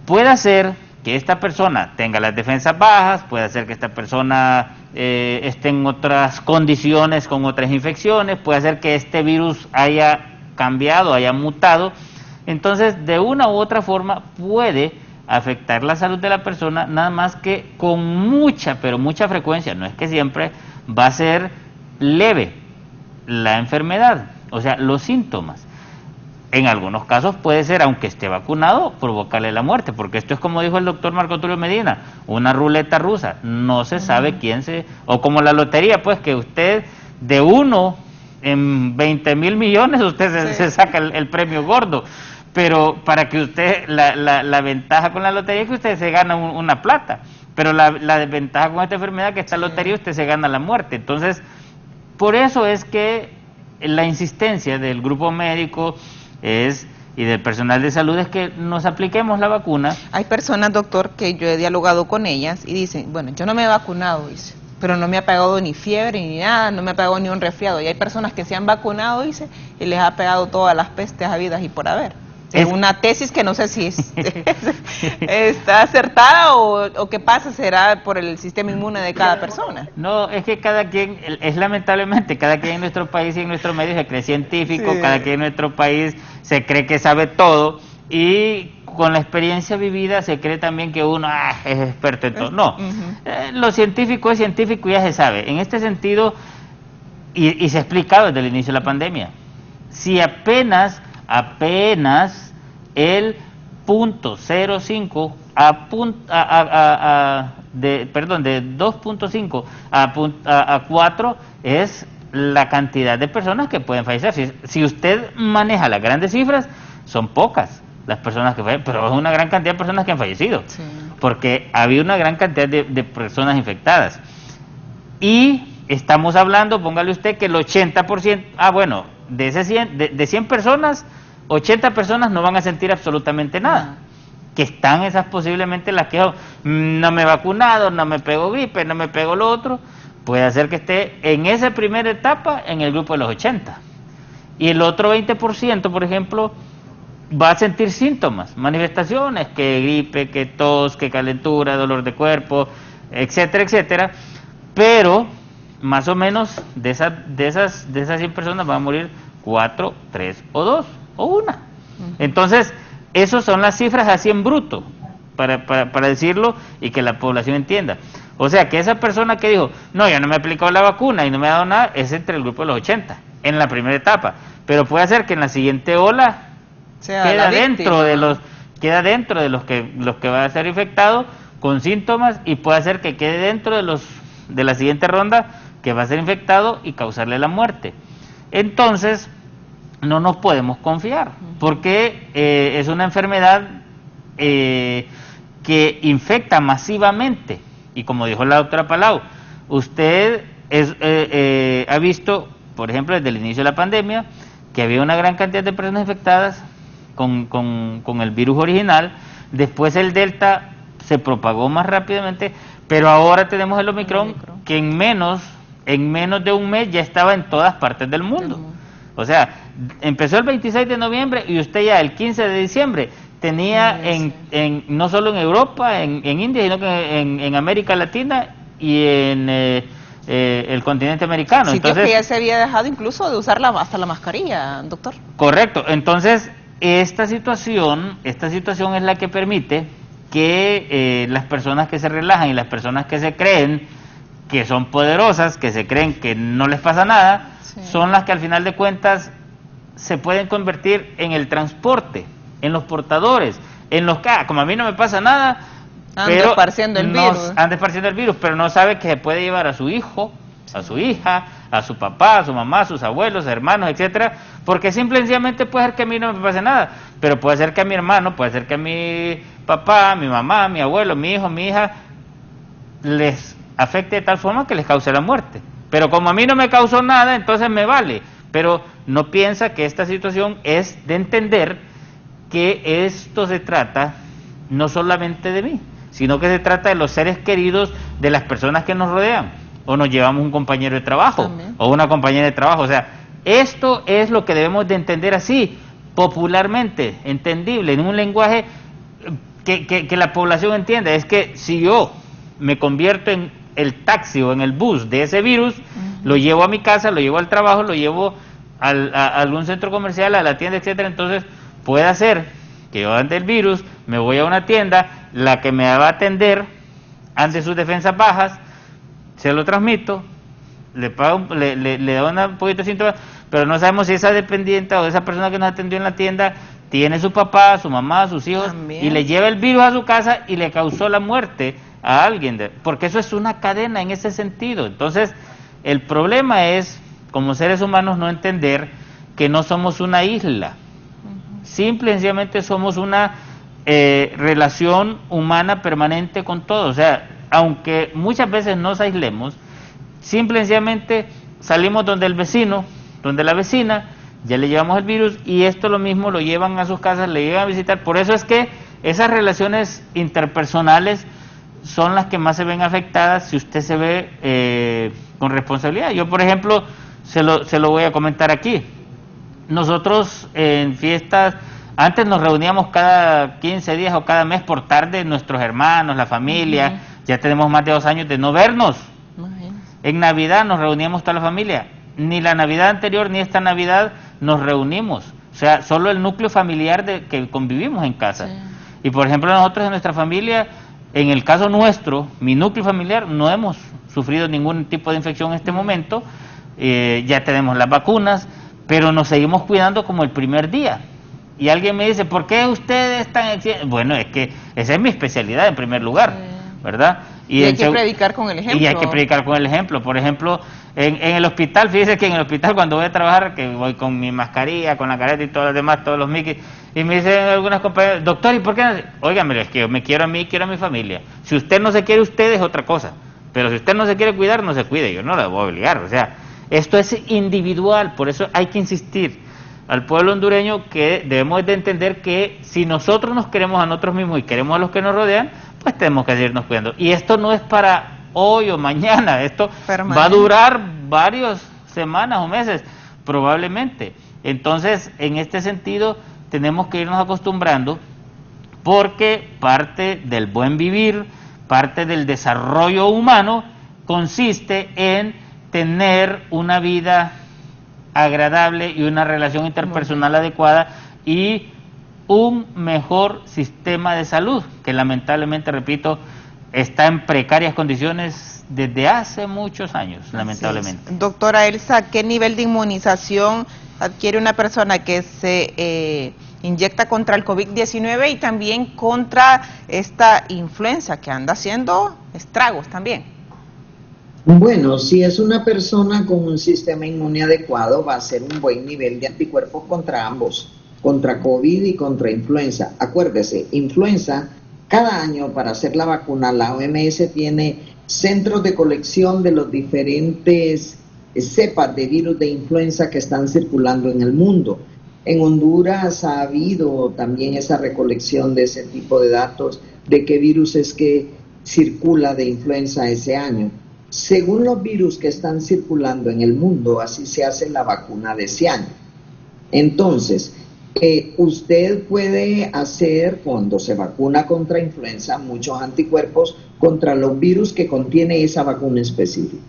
Puede ser que esta persona tenga las defensas bajas, puede ser que esta persona esté en otras condiciones, con otras infecciones, puede ser que este virus haya cambiado, haya mutado. Entonces, de una u otra forma puede afectar la salud de la persona, nada más que con mucha, pero mucha frecuencia, no es que siempre, va a ser leve la enfermedad, o sea, los síntomas. En algunos casos puede ser, aunque esté vacunado, provocarle la muerte, porque esto es como dijo el doctor Marco Tulio Medina, una ruleta rusa, no se sabe quién o como la lotería, pues que usted de uno en 20.000 millones usted se saca el premio gordo, pero para que usted, la ventaja con la lotería es que usted se gana una plata, pero la desventaja con esta enfermedad que esta lotería usted se gana la muerte. Entonces, por eso es que la insistencia del grupo médico y del personal de salud es que nos apliquemos la vacuna. Hay personas, doctor, que yo he dialogado con ellas y dicen, bueno, yo no me he vacunado, dice, pero no me ha pegado ni fiebre ni nada, no me ha pegado ni un resfriado. Y hay personas que se han vacunado, dice, y les ha pegado todas las pestes habidas y por haber. Es una tesis que no sé si está acertada o qué pasa, será por el sistema inmune de cada persona. No, es que cada quien, lamentablemente, cada quien en nuestro país y en nuestro medio se cree científico, sí. Cada quien en nuestro país se cree que sabe todo y con la experiencia vivida se cree también que uno es experto en todo. No, lo científico es científico y ya se sabe. En este sentido, y se ha explicado desde el inicio de la pandemia, si apenas el 0.05 de 2.5 a 4 es la cantidad de personas que pueden fallecer. Si usted maneja las grandes cifras, son pocas las personas que fallecen, pero es una gran cantidad de personas que han fallecido, sí. Porque había una gran cantidad de personas infectadas. Y estamos hablando, póngale usted que el 80%, bueno, de 100 personas, 80 personas no van a sentir absolutamente nada. Que están esas posiblemente las que no me he vacunado, no me pego gripe, no me pego lo otro. Puede ser que esté en esa primera etapa en el grupo de los 80. Y el otro 20%, por ejemplo, va a sentir síntomas, manifestaciones, que gripe, que tos, que calentura, dolor de cuerpo, etcétera, etcétera. Pero más o menos de esas 100 personas van a morir 4, 3 o 2 o 1. Entonces, esas son las cifras así en bruto, para decirlo y que la población entienda. O sea, que esa persona que dijo, no, yo no me he aplicado la vacuna y no me ha dado nada, es entre el grupo de los 80, en la primera etapa. Pero puede ser que en la siguiente ola queda dentro de los que va a ser infectado con síntomas, y puede ser que quede dentro de la siguiente ronda que va a ser infectado y causarle la muerte. Entonces, no nos podemos confiar, porque es una enfermedad que infecta masivamente. Y como dijo la doctora Palau, usted ha visto, por ejemplo, desde el inicio de la pandemia, que había una gran cantidad de personas infectadas con el virus original. Después el Delta se propagó más rápidamente, pero ahora tenemos el Omicron, que en menos de un mes ya estaba en todas partes del mundo. O sea, empezó el 26 de noviembre y usted ya el 15 de diciembre tenía no solo en Europa, en India, sino que en América Latina y en el continente americano. Sitios que ya se había dejado incluso de usar hasta la mascarilla, doctor. Correcto. Entonces, esta situación es la que permite que las personas que se relajan y las personas que se creen que son poderosas, que se creen que no les pasa nada, son las que al final de cuentas se pueden convertir en el transporte, en los portadores, en los que, como a mí no me pasa nada, anda esparciendo el virus. Anda esparciendo el virus, pero no sabe que se puede llevar a su hijo, a su hija, a su papá, a su mamá, a sus abuelos, hermanos, etcétera, porque simple y sencillamente puede ser que a mí no me pase nada, pero puede ser que a mi hermano, puede ser que a mi papá, a mi mamá, a mi abuelo, a mi hijo, a mi hija, les afecte de tal forma que les cause la muerte. Pero como a mí no me causó nada, entonces me vale. Pero no piensa que esta situación es de entender que esto se trata no solamente de mí, sino que se trata de los seres queridos de las personas que nos rodean. O nos llevamos un compañero de trabajo, también, o una compañera de trabajo. O sea, esto es lo que debemos de entender así, popularmente, entendible, en un lenguaje que la población entienda. Es que si yo me convierto en el taxi o en el bus de ese virus, lo llevo a mi casa, lo llevo al trabajo, lo llevo a algún centro comercial, a la tienda, etcétera, entonces puede hacer que yo ante el virus, me voy a una tienda, la que me va a atender ante sus defensas bajas, se lo transmito, le pago, le da un poquito de síntomas, pero no sabemos si esa dependiente o esa persona que nos atendió en la tienda tiene su papá, su mamá, sus hijos, también, y le lleva el virus a su casa y le causó la muerte a alguien, porque eso es una cadena en ese sentido. Entonces, el problema es, como seres humanos, no entender que no somos una isla, simple y sencillamente somos una relación humana permanente con todo. O sea, aunque muchas veces nos aislemos, simple y sencillamente salimos donde el vecino, donde la vecina, ya le llevamos el virus, y esto lo mismo lo llevan a sus casas, le llevan a visitar. Por eso es que esas relaciones interpersonales son las que más se ven afectadas si usted se ve con responsabilidad. Yo, por ejemplo, se lo voy a comentar aquí. Nosotros en fiestas, antes nos reuníamos cada 15 días o cada mes por tarde, nuestros hermanos, la familia, ya tenemos más de 2 años de no vernos. En Navidad nos reuníamos toda la familia, ni la Navidad anterior ni esta Navidad nos reunimos, o sea, solo el núcleo familiar que convivimos en casa. Y por ejemplo, nosotros en nuestra familia, en el caso nuestro, mi núcleo familiar, no hemos sufrido ningún tipo de infección en este momento, ya tenemos las vacunas, pero nos seguimos cuidando como el primer día. Y alguien me dice, ¿por qué ustedes están exigentes? Bueno, es que esa es mi especialidad en primer lugar, ¿verdad? Y hay que predicar con el ejemplo. Y hay que predicar con el ejemplo. Por ejemplo, en el hospital, fíjese que en el hospital cuando voy a trabajar, que voy con mi mascarilla, con la careta y todo lo demás, todos los mickey, y me dicen algunas compañeras, doctor, ¿y por qué no? Óigame, es que yo me quiero a mí, quiero a mi familia. Si usted no se quiere usted, es otra cosa. Pero si usted no se quiere cuidar, no se cuide. Yo no la voy a obligar. O sea, esto es individual, por eso hay que insistir al pueblo hondureño que debemos de entender que si nosotros nos queremos a nosotros mismos y queremos a los que nos rodean, pues tenemos que seguirnos cuidando. Y esto no es para hoy o mañana, esto va a durar varias semanas o meses, probablemente. Entonces, en este sentido, tenemos que irnos acostumbrando, porque parte del buen vivir, parte del desarrollo humano, consiste en tener una vida agradable y una relación interpersonal adecuada y un mejor sistema de salud, que lamentablemente, repito, está en precarias condiciones desde hace muchos años, lamentablemente. Doctora Elsa, ¿qué nivel de inmunización adquiere una persona que se inyecta contra el COVID-19 y también contra esta influenza que anda haciendo estragos también? Bueno, si es una persona con un sistema inmune adecuado, va a ser un buen nivel de anticuerpos contra ambos, contra COVID y contra influenza. Acuérdese, influenza Cada año para hacer la vacuna, la OMS tiene centros de colección de los diferentes cepas de virus de influenza que están circulando en el mundo. En Honduras ha habido también esa recolección de ese tipo de datos de qué virus es que circula de influenza ese año. Según los virus que están circulando en el mundo, así se hace la vacuna de ese año. Entonces, usted puede hacer, cuando se vacuna contra influenza, muchos anticuerpos contra los virus que contiene esa vacuna específica.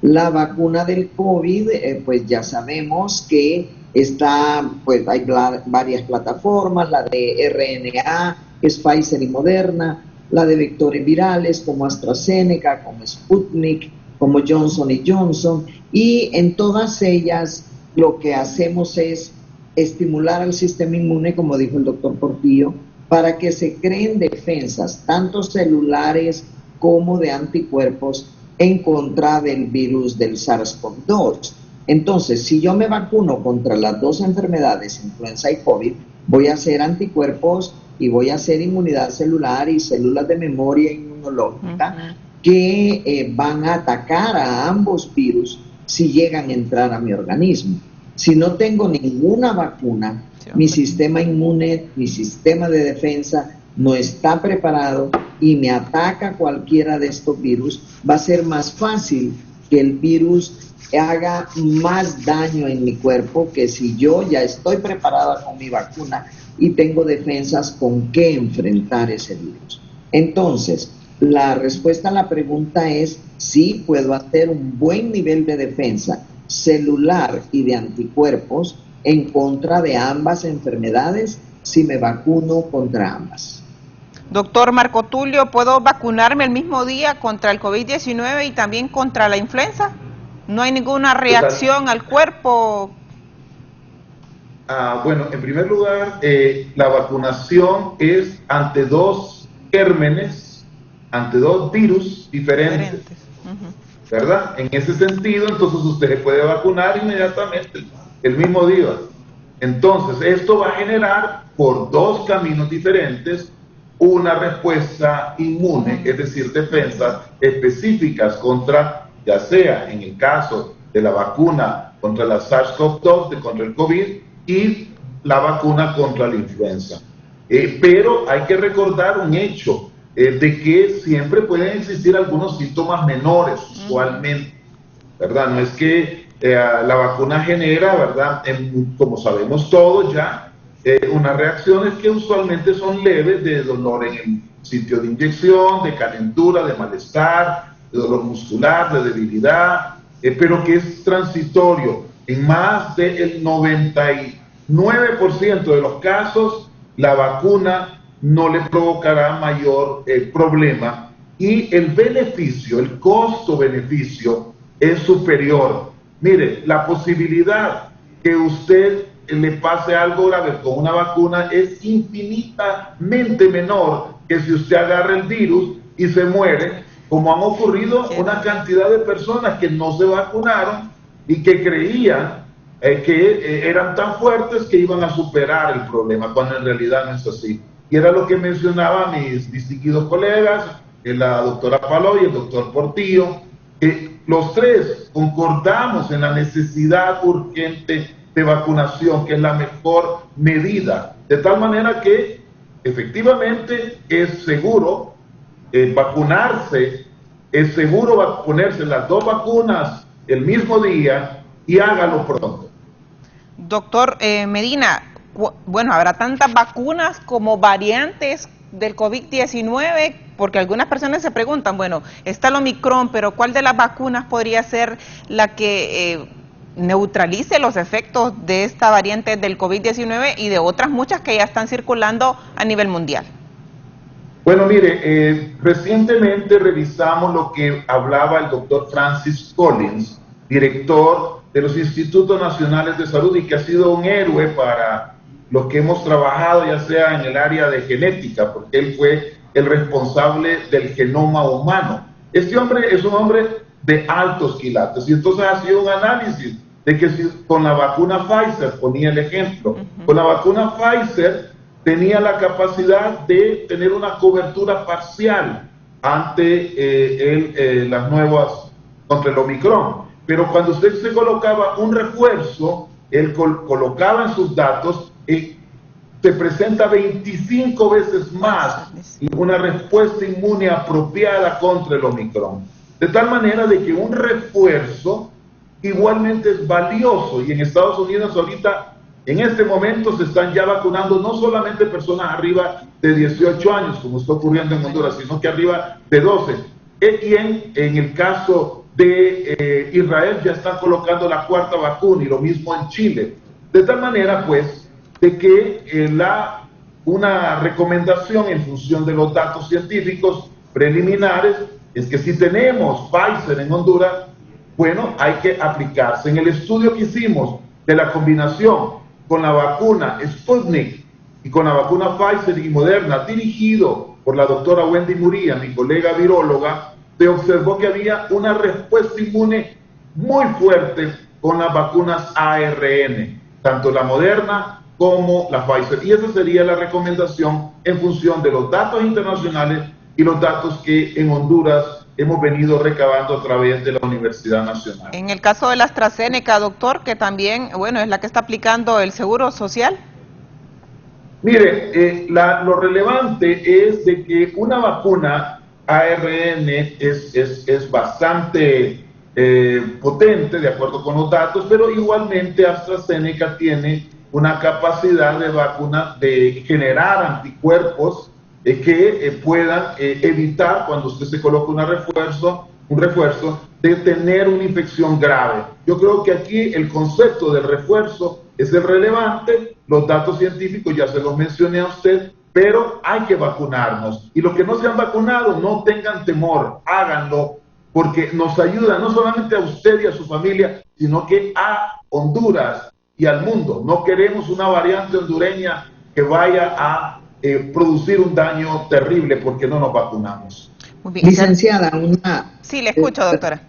La vacuna del COVID, pues ya sabemos que está, pues hay varias plataformas, la de RNA, que es Pfizer y Moderna, la de vectores virales como AstraZeneca, como Sputnik, como Johnson & Johnson, y en todas ellas lo que hacemos es estimular al sistema inmune, como dijo el doctor Portillo, para que se creen defensas, tanto celulares como de anticuerpos, en contra del virus del SARS-CoV-2. Entonces, si yo me vacuno contra las dos enfermedades, influenza y COVID, voy a hacer anticuerpos y voy a hacer inmunidad celular y células de memoria inmunológica que van a atacar a ambos virus si llegan a entrar a mi organismo. Si no tengo ninguna vacuna, mi sistema inmune, mi sistema de defensa no está preparado y me ataca cualquiera de estos virus, va a ser más fácil que el virus haga más daño en mi cuerpo que si yo ya estoy preparada con mi vacuna y tengo defensas con qué enfrentar ese virus. Entonces, la respuesta a la pregunta es sí, puedo hacer un buen nivel de defensa celular y de anticuerpos en contra de ambas enfermedades si me vacuno contra ambas. Doctor Marco Tulio, ¿puedo vacunarme el mismo día contra el COVID-19 y también contra la influenza? ¿No hay ninguna reacción al cuerpo? Bueno, en primer lugar, la vacunación es ante dos gérmenes, ante dos virus diferentes. ¿Verdad? En ese sentido, entonces usted se puede vacunar inmediatamente, el mismo día. Entonces, esto va a generar por dos caminos diferentes una respuesta inmune, es decir, defensas específicas contra, ya sea en el caso de la vacuna contra la SARS-CoV-2, contra el COVID, y la vacuna contra la influenza. Pero hay que recordar un hecho, de que siempre pueden existir algunos síntomas menores usualmente, ¿verdad? No es que la vacuna genera, ¿verdad? Como sabemos todos ya, unas reacciones que usualmente son leves, de dolor en el sitio de inyección, de calentura, de malestar, de dolor muscular, de debilidad, pero que es transitorio. En más del 99% de los casos, la vacuna no le provocará mayor problema, y el beneficio, el costo-beneficio es superior. Mire, la posibilidad que usted le pase algo grave con una vacuna es infinitamente menor que si usted agarra el virus y se muere, como han ocurrido una cantidad de personas que no se vacunaron y que creían que eran tan fuertes que iban a superar el problema, cuando en realidad no es así. Y era lo que mencionaban mis distinguidos colegas, la doctora Palou y el doctor Portillo, que los tres concordamos en la necesidad urgente de vacunación, que es la mejor medida, de tal manera que efectivamente es seguro vacunarse, es seguro ponerse las dos vacunas el mismo día, y hágalo pronto. Doctor Medina, bueno, habrá tantas vacunas como variantes del COVID-19, porque algunas personas se preguntan, bueno, está el Omicron, pero ¿cuál de las vacunas podría ser la que neutralice los efectos de esta variante del COVID-19 y de otras muchas que ya están circulando a nivel mundial? Bueno, mire, recientemente revisamos lo que hablaba el doctor Francis Collins, director de los Institutos Nacionales de Salud, y que ha sido un héroe para los que hemos trabajado, ya sea en el área de genética, porque él fue el responsable del genoma humano. Este hombre es un hombre de altos quilates, y entonces ha sido un análisis de que si con la vacuna Pfizer, ponía el ejemplo, con la vacuna Pfizer tenía la capacidad de tener una cobertura parcial ante las nuevas, contra el Omicron. Pero cuando usted se colocaba un refuerzo, él colocaba en sus datos, se presenta 25 veces más una respuesta inmune apropiada contra el Omicron. De tal manera de que un refuerzo igualmente es valioso, y en Estados Unidos ahorita, en este momento, se están ya vacunando no solamente personas arriba de 18 años, como está ocurriendo en Honduras, sino que arriba de 12. Y en el caso de Israel ya están colocando la 4ª vacuna, y lo mismo en Chile. De tal manera, pues, de que una recomendación en función de los datos científicos preliminares es que si tenemos Pfizer en Honduras, bueno, hay que aplicarse. En el estudio que hicimos de la combinación con la vacuna Sputnik y con la vacuna Pfizer y Moderna, dirigido por la doctora Wendy Muría, mi colega viróloga, se observó que había una respuesta inmune muy fuerte con las vacunas ARN, tanto la Moderna como la Pfizer. Y esa sería la recomendación en función de los datos internacionales y los datos que en Honduras hemos venido recabando a través de la Universidad Nacional. En el caso de la AstraZeneca, doctor, que también, bueno, es la que está aplicando el Seguro Social. Mire, lo relevante es de que una vacuna ARN es bastante potente, de acuerdo con los datos, pero igualmente AstraZeneca tiene una capacidad de vacuna de generar anticuerpos que puedan evitar, cuando usted se coloca un refuerzo, de tener una infección grave. Yo creo que aquí el concepto del refuerzo es el relevante, los datos científicos ya se los mencioné a usted, pero hay que vacunarnos. Y los que no se han vacunado, no tengan temor, háganlo, porque nos ayuda no solamente a usted y a su familia, sino que a Honduras y al mundo. No queremos una variante hondureña que vaya a producir un daño terrible porque no nos vacunamos. Muy bien. Licenciada, Sí, le escucho, doctora.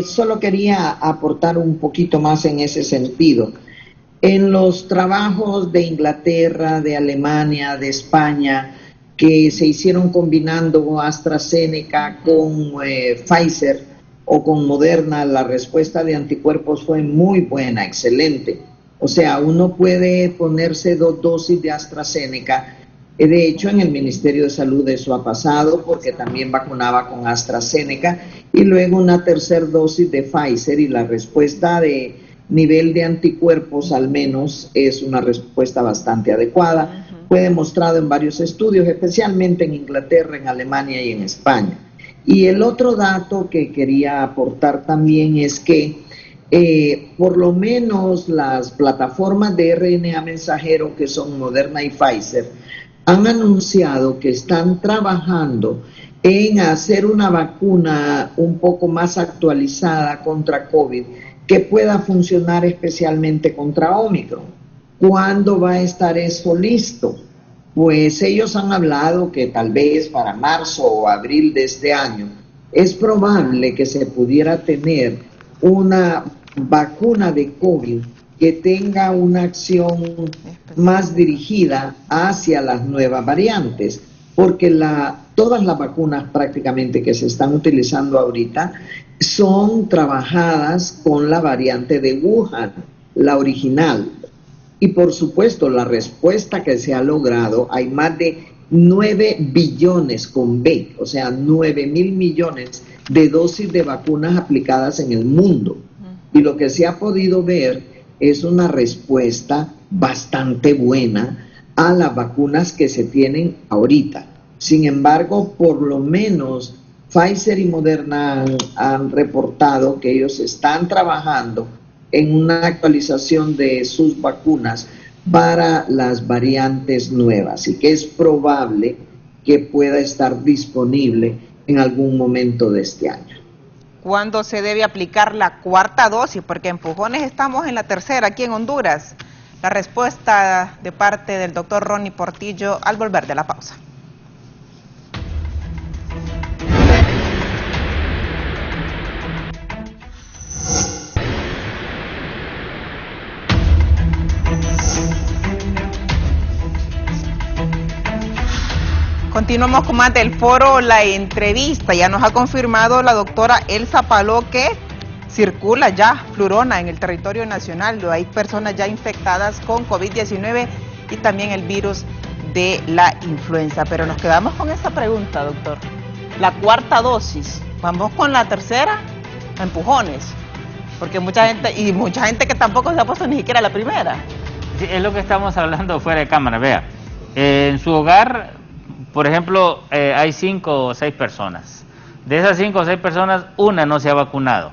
Solo quería aportar un poquito más en ese sentido. En los trabajos de Inglaterra, de Alemania, de España, que se hicieron combinando AstraZeneca con Pfizer o con Moderna, la respuesta de anticuerpos fue muy buena, excelente. O sea, uno puede ponerse 2 dosis de AstraZeneca. De hecho, en el Ministerio de Salud eso ha pasado, porque también vacunaba con AstraZeneca, y luego una 3ª dosis de Pfizer, y la respuesta de nivel de anticuerpos al menos es una respuesta bastante adecuada. Fue demostrado en varios estudios, especialmente en Inglaterra, en Alemania y en España. Y el otro dato que quería aportar también es que por lo menos las plataformas de RNA mensajero, que son Moderna y Pfizer, han anunciado que están trabajando en hacer una vacuna un poco más actualizada contra COVID que pueda funcionar especialmente contra Omicron. ¿Cuándo va a estar eso listo? Pues ellos han hablado que tal vez para marzo o abril de este año es probable que se pudiera tener una vacuna de COVID que tenga una acción más dirigida hacia las nuevas variantes, porque todas las vacunas prácticamente que se están utilizando ahorita son trabajadas con la variante de Wuhan, la original. Y por supuesto, la respuesta que se ha logrado, hay más de 9 billones con B, o sea, 9.000 millones de dosis de vacunas aplicadas en el mundo. Y lo que se ha podido ver es una respuesta bastante buena a las vacunas que se tienen ahorita. Sin embargo, por lo menos Pfizer y Moderna han reportado que ellos están trabajando en una actualización de sus vacunas para las variantes nuevas, y que es probable que pueda estar disponible en algún momento de este año. ¿Cuándo se debe aplicar la 4ª dosis? Porque empujones estamos en la 3ª aquí en Honduras. La respuesta de parte del doctor Ronnie Portillo al volver de la pausa. Continuamos con más del foro La Entrevista. Ya nos ha confirmado la doctora Elsa Palou que circula ya flurona en el territorio nacional. Hay personas ya infectadas con COVID-19 y también el virus de la influenza. Pero nos quedamos con esta pregunta, doctor. La cuarta dosis, ¿vamos con la tercera? Empujones. Porque mucha gente que tampoco se ha puesto ni siquiera la primera. Sí, es lo que estamos hablando fuera de cámara. Vea, en su hogar, por ejemplo, hay 5 o 6 personas. De esas 5 o 6 personas, una no se ha vacunado.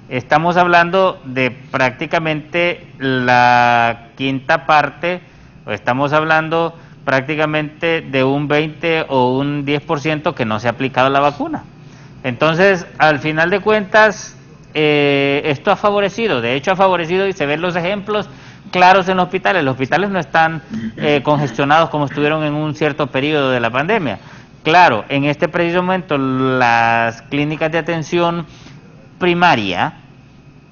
Estamos hablando de prácticamente la quinta parte, o estamos hablando prácticamente de un 20 o un 10% que no se ha aplicado la vacuna. Entonces, al final de cuentas, esto ha favorecido, de hecho ha favorecido, y se ven los ejemplos claros en los hospitales. Los hospitales no están congestionados como estuvieron en un cierto periodo de la pandemia. Claro, en este preciso momento las clínicas de atención primaria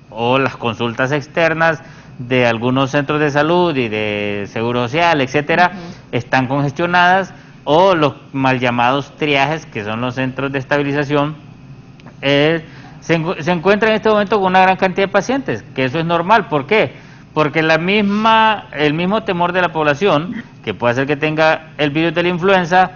o las consultas externas de algunos centros de salud y de seguro social, etcétera, están congestionadas, o los mal llamados triajes, que son los centros de estabilización, se encuentran en este momento con una gran cantidad de pacientes, que eso es normal. ¿Por qué? Porque el mismo temor de la población, que puede ser que tenga el virus de la influenza,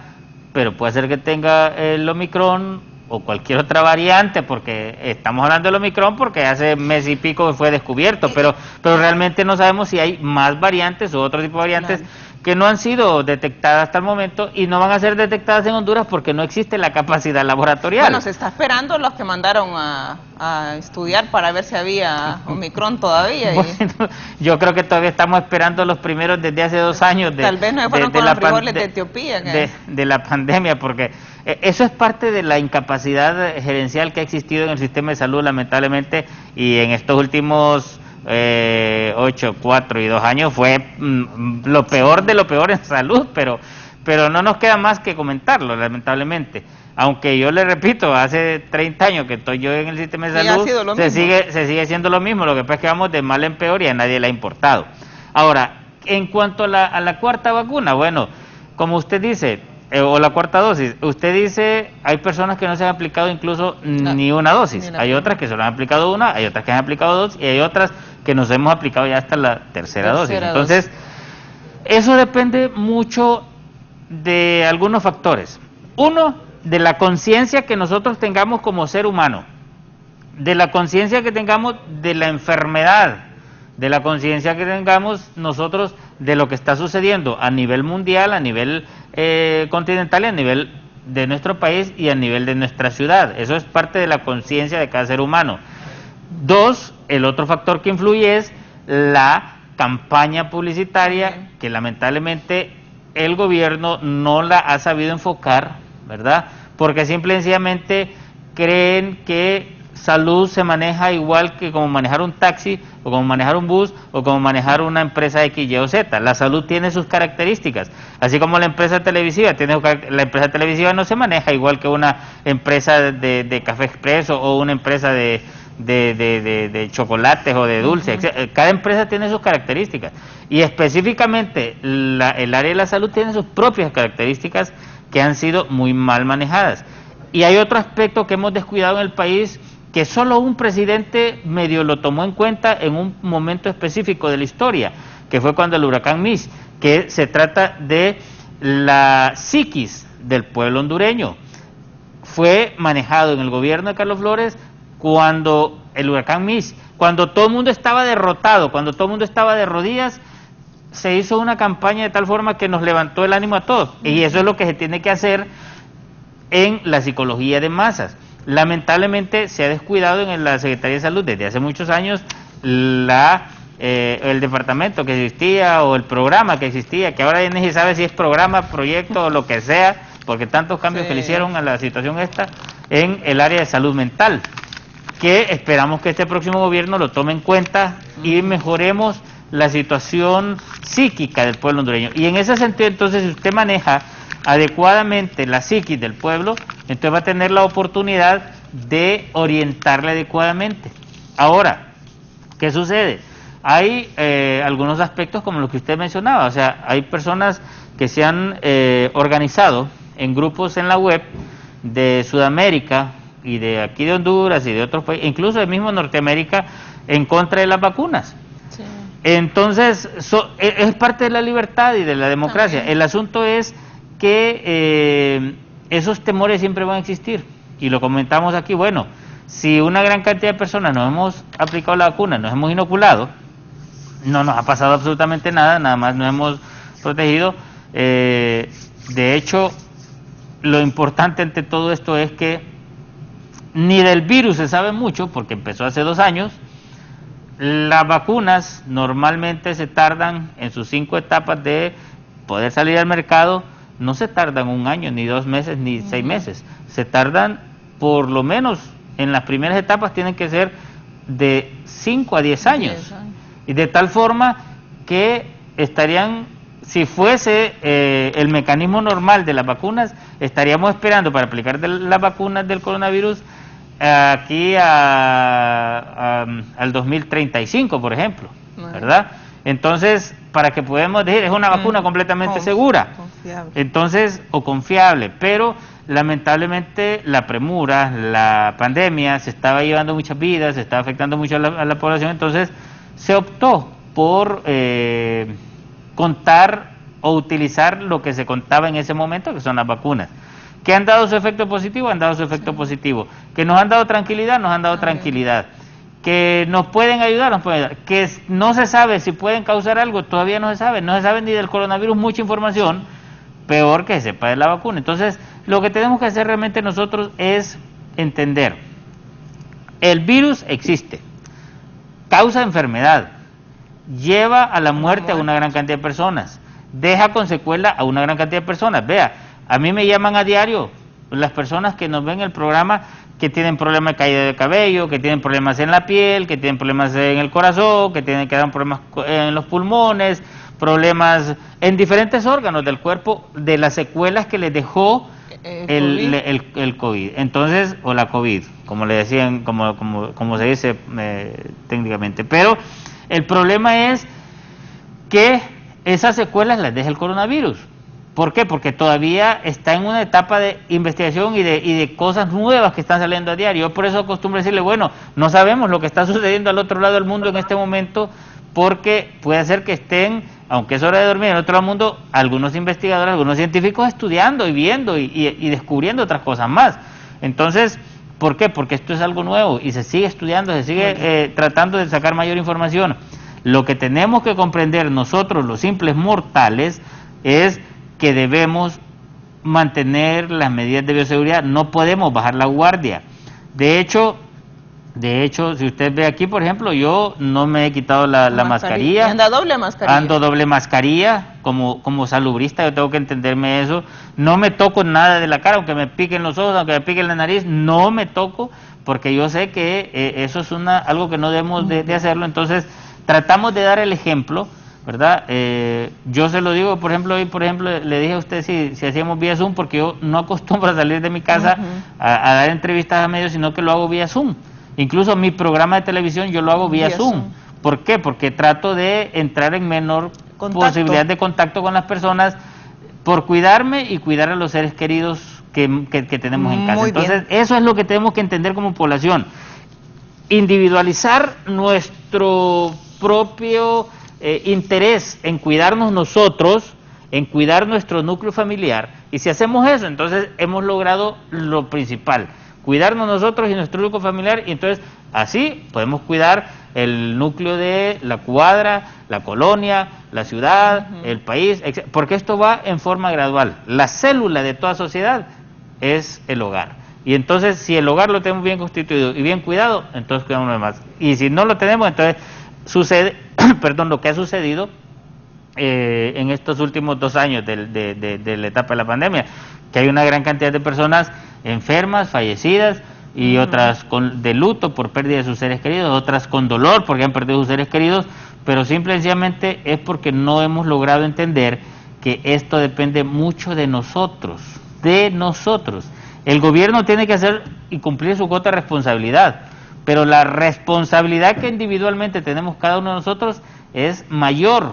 pero puede ser que tenga el Omicron o cualquier otra variante, porque estamos hablando del Omicron porque hace mes y pico fue descubierto, pero realmente no sabemos si hay más variantes o otro tipo de variantes que no han sido detectadas hasta el momento y no van a ser detectadas en Honduras porque no existe la capacidad laboratorial. Bueno, se está esperando los que mandaron a estudiar para ver si había Omicron todavía. Bueno, yo creo que todavía estamos esperando los primeros desde hace 2 años tal vez no fueron con los frijoles de Etiopía. De la pandemia, porque eso es parte de la incapacidad gerencial que ha existido en el sistema de salud, lamentablemente, y en estos últimos 8, 4 y 2 años fue lo peor de lo peor en salud, pero no nos queda más que comentarlo, lamentablemente. Aunque yo le repito, hace 30 años que estoy yo en el sistema de salud, se sigue siendo lo mismo. Lo que pasa es que vamos de mal en peor y a nadie le ha importado. Ahora, en cuanto a la cuarta vacuna, bueno, como usted dice, o la cuarta dosis, usted dice, hay personas que no se han aplicado incluso ni una dosis, hay otras que se lo han aplicado una, hay otras que han aplicado 2 y hay otras que nos hemos aplicado ya hasta la tercera dosis. Entonces, eso depende mucho de algunos factores. Uno, de la conciencia que nosotros tengamos como ser humano, de la conciencia que tengamos de la enfermedad, de la conciencia que tengamos nosotros de lo que está sucediendo a nivel mundial, a nivel continental y a nivel de nuestro país y a nivel de nuestra ciudad. Eso es parte de la conciencia de cada ser humano. 2, el otro factor que influye es la campaña publicitaria, que lamentablemente el gobierno no la ha sabido enfocar, ¿verdad? Porque simple y sencillamente creen que salud se maneja igual que como manejar un taxi, o como manejar un bus, o como manejar una empresa X, Y o Z. La salud tiene sus características, así como la empresa televisiva la empresa televisiva no se maneja igual que una empresa de café expreso o una empresa de chocolates o de dulces. Cada empresa tiene sus características, y específicamente el área de la salud tiene sus propias características que han sido muy mal manejadas. Y hay otro aspecto que hemos descuidado en el país, que solo un presidente medio lo tomó en cuenta en un momento específico de la historia, que fue cuando el huracán Mitch, que se trata de la psiquis del pueblo hondureño. Fue manejado en el gobierno de Carlos Flores cuando el huracán Mitch, cuando todo el mundo estaba derrotado, cuando todo el mundo estaba de rodillas, se hizo una campaña de tal forma que nos levantó el ánimo a todos, y eso es lo que se tiene que hacer en la psicología de masas. Lamentablemente se ha descuidado en la Secretaría de Salud desde hace muchos años el departamento que existía o el programa que existía, que ahora ya ni se sabe si es programa, proyecto o lo que sea, porque tantos cambios que le hicieron a la situación esta en el área de salud mental, que esperamos que este próximo gobierno lo tome en cuenta y mejoremos la situación psíquica del pueblo hondureño. Y en ese sentido, entonces, si usted maneja adecuadamente la psiquis del pueblo, entonces va a tener la oportunidad de orientarle adecuadamente. Ahora, ¿qué sucede? Hay algunos aspectos como los que usted mencionaba, o sea, hay personas que se han organizado en grupos en la web de Sudamérica y de aquí de Honduras y de otros países, incluso del mismo Norteamérica, en contra de las vacunas. Sí. Entonces, es parte de la libertad y de la democracia. También. El asunto es que esos temores siempre van a existir. Y lo comentamos aquí, bueno, si una gran cantidad de personas nos hemos aplicado la vacuna, nos hemos inoculado, no nos ha pasado absolutamente nada, nada más nos hemos protegido. De hecho, lo importante ante todo esto es que ni del virus se sabe mucho, porque empezó hace 2 años. Las vacunas normalmente se tardan en sus 5 etapas de poder salir al mercado, no se tardan 1 año, ni 2 meses, ni 6 meses. Se tardan, por lo menos, en las primeras etapas tienen que ser de 5 a 10 años. 10 años. Y de tal forma que estarían, si fuese el mecanismo normal de las vacunas, estaríamos esperando para aplicar las vacunas del coronavirus aquí al 2035, por ejemplo, ¿verdad? Entonces, para que podamos decir, es una vacuna completamente segura, confiable. entonces, o confiable, pero lamentablemente la premura, la pandemia, se estaba llevando muchas vidas, se estaba afectando mucho a la población, entonces se optó por contar o utilizar lo que se contaba en ese momento, que son las vacunas. ¿Que han dado su efecto positivo? Han dado su efecto positivo. ¿Que nos han dado tranquilidad? Nos han dado tranquilidad. ¿Que nos pueden ayudar? Nos pueden ayudar. ¿Que no se sabe si pueden causar algo? Todavía no se sabe. No se sabe ni del coronavirus mucha información, peor que se sepa de la vacuna. Entonces, lo que tenemos que hacer realmente nosotros es entender. El virus existe, causa enfermedad, lleva a la muerte a una gran cantidad de personas, deja con secuela a una gran cantidad de personas. Vea, a mí me llaman a diario las personas que nos ven el programa, que tienen problemas de caída de cabello, que tienen problemas en la piel, que tienen problemas en el corazón, que dan problemas en los pulmones, problemas en diferentes órganos del cuerpo, de las secuelas que les dejó el COVID. Entonces, o la COVID, como le decían, como se dice técnicamente. Pero el problema es que esas secuelas las deja el coronavirus. ¿Por qué? Porque todavía está en una etapa de investigación y de cosas nuevas que están saliendo a diario. Yo por eso acostumbro decirle, bueno, no sabemos lo que está sucediendo al otro lado del mundo en este momento, porque puede ser que estén, aunque es hora de dormir, en el otro lado del mundo, algunos investigadores, algunos científicos estudiando y viendo y descubriendo otras cosas más. Entonces, ¿por qué? Porque esto es algo nuevo y se sigue estudiando, se sigue tratando de sacar mayor información. Lo que tenemos que comprender nosotros, los simples mortales, es que debemos mantener las medidas de bioseguridad, no podemos bajar la guardia. De hecho, si usted ve aquí, por ejemplo, yo no me he quitado la mascarilla. Anda doble mascarilla. Ando doble mascarilla, como salubrista, yo tengo que entenderme eso. No me toco nada de la cara, aunque me piquen los ojos, aunque me piquen la nariz, no me toco, porque yo sé que eso es algo que no debemos de hacerlo. Entonces, tratamos de dar el ejemplo, ¿verdad? Yo se lo digo, por ejemplo, hoy, le dije a usted si hacíamos vía Zoom, porque yo no acostumbro a salir de mi casa a dar entrevistas a medios, sino que lo hago vía Zoom. Incluso mi programa de televisión yo lo hago vía Zoom. ¿Por qué? Porque trato de entrar en menor posibilidad de contacto con las personas por cuidarme y cuidar a los seres queridos que tenemos en casa. Entonces, eso es lo que tenemos que entender como población. Individualizar nuestro propio interés en cuidarnos nosotros, en cuidar nuestro núcleo familiar, y si hacemos eso, entonces hemos logrado lo principal, cuidarnos nosotros y nuestro núcleo familiar, y entonces así podemos cuidar el núcleo de la cuadra, la colonia, la ciudad, el país, porque esto va en forma gradual. La célula de toda sociedad es el hogar, y entonces si el hogar lo tenemos bien constituido y bien cuidado, entonces cuidamos lo demás, y si no lo tenemos, entonces sucede lo que ha sucedido en estos últimos 2 años de la etapa de la pandemia, que hay una gran cantidad de personas enfermas, fallecidas, y otras de luto por pérdida de sus seres queridos, otras con dolor porque han perdido sus seres queridos, pero simple y sencillamente es porque no hemos logrado entender que esto depende mucho de nosotros. El gobierno tiene que hacer y cumplir su cuota de responsabilidad, pero la responsabilidad que individualmente tenemos cada uno de nosotros es mayor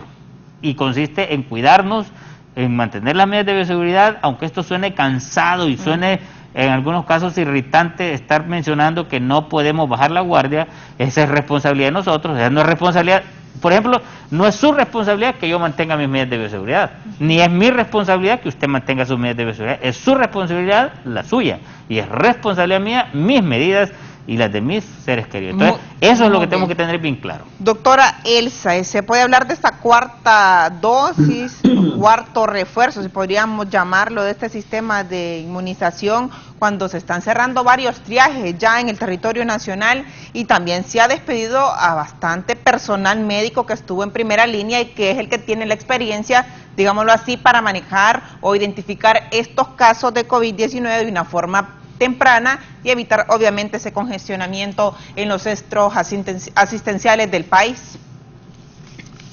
y consiste en cuidarnos, en mantener las medidas de bioseguridad, aunque esto suene cansado y suene en algunos casos irritante estar mencionando que no podemos bajar la guardia. Esa es responsabilidad de nosotros, esa no es responsabilidad. Por ejemplo, no es su responsabilidad que yo mantenga mis medidas de bioseguridad, ni es mi responsabilidad que usted mantenga sus medidas de bioseguridad, es su responsabilidad la suya, y es responsabilidad mía mis medidas y las de mis seres queridos. Entonces, eso es lo que tenemos que tener bien claro. Doctora Elsa, ¿se puede hablar de esta cuarta dosis, cuarto refuerzo, si podríamos llamarlo, de este sistema de inmunización, cuando se están cerrando varios triajes ya en el territorio nacional y también se ha despedido a bastante personal médico que estuvo en primera línea y que es el que tiene la experiencia, digámoslo así, para manejar o identificar estos casos de COVID-19 de una forma temprana y evitar obviamente ese congestionamiento en los centros asistenciales del país?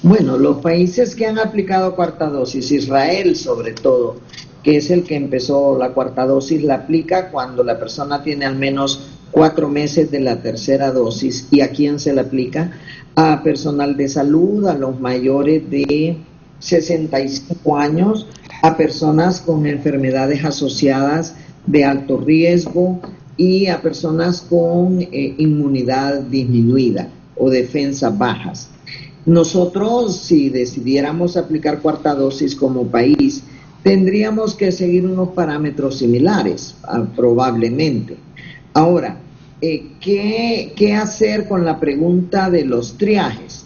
Bueno, los países que han aplicado cuarta dosis, Israel sobre todo, que es el que empezó la cuarta dosis, la aplica cuando la persona tiene al menos 4 meses de la tercera dosis. ¿Y a quién se la aplica? A personal de salud, a los mayores de 65 años, a personas con enfermedades asociadas de alto riesgo y a personas con inmunidad disminuida o defensas bajas. Nosotros, si decidiéramos aplicar cuarta dosis como país, tendríamos que seguir unos parámetros similares, probablemente. Ahora, ¿qué hacer con la pregunta de los triajes?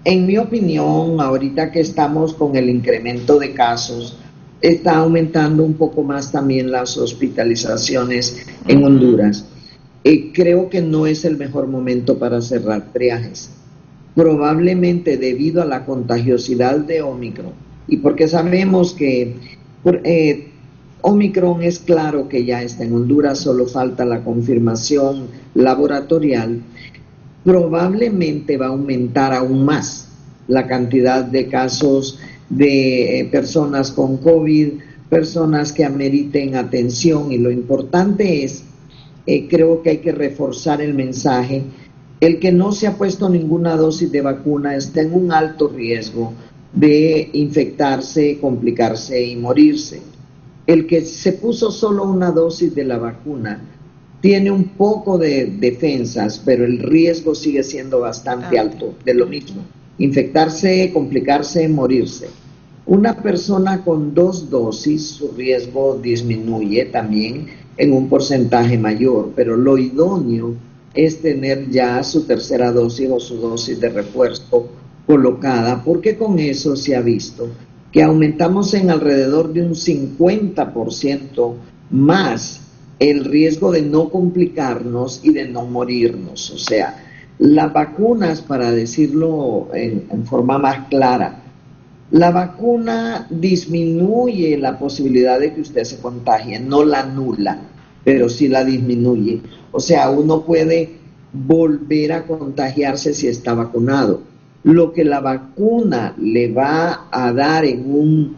En mi opinión, ahorita que estamos con el incremento de casos, está aumentando un poco más también las hospitalizaciones en Honduras. Creo que no es el mejor momento para cerrar triajes. Probablemente debido a la contagiosidad de Omicron, y porque sabemos que Omicron es claro que ya está en Honduras, solo falta la confirmación laboratorial, probablemente va a aumentar aún más la cantidad de casos de personas con COVID, personas que ameriten atención, y lo importante es, creo que hay que reforzar el mensaje: el que no se ha puesto ninguna dosis de vacuna está en un alto riesgo de infectarse, complicarse y morirse. El que se puso solo una dosis de la vacuna tiene un poco de defensas, pero el riesgo sigue siendo bastante alto de lo mismo: infectarse, complicarse, morirse. Una persona con 2 dosis, su riesgo disminuye también en un porcentaje mayor, pero lo idóneo es tener ya su tercera dosis o su dosis de refuerzo colocada, porque con eso se ha visto que aumentamos en alrededor de un 50% más el riesgo de no complicarnos y de no morirnos. O sea, las vacunas, para decirlo en forma más clara, la vacuna disminuye la posibilidad de que usted se contagie, no la anula, pero sí la disminuye. O sea, uno puede volver a contagiarse si está vacunado. Lo que la vacuna le va a dar en un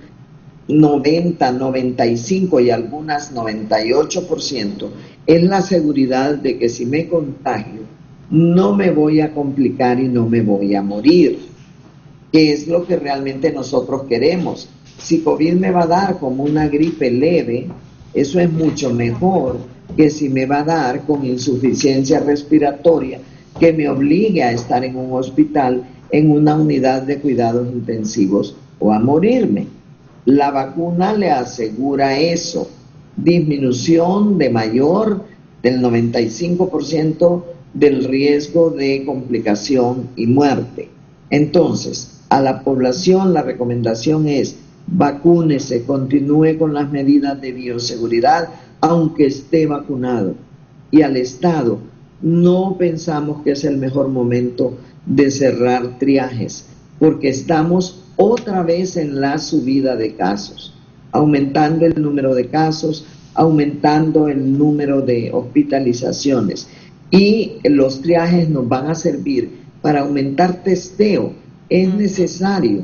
90, 95 y algunas 98% es la seguridad de que si me contagio no me voy a complicar y no me voy a morir, que es lo que realmente nosotros queremos. Si COVID me va a dar como una gripe leve, eso es mucho mejor que si me va a dar con insuficiencia respiratoria que me obligue a estar en un hospital, en una unidad de cuidados intensivos, o a morirme. La vacuna le asegura eso: disminución de mayor del 95% del riesgo de complicación y muerte. Entonces, a la población la recomendación es: vacúnese, continúe con las medidas de bioseguridad aunque esté vacunado. Y al Estado, no pensamos que es el mejor momento de cerrar triajes, porque estamos otra vez en la subida de casos, aumentando el número de casos, aumentando el número de hospitalizaciones, y los triajes nos van a servir para aumentar testeo. Es necesario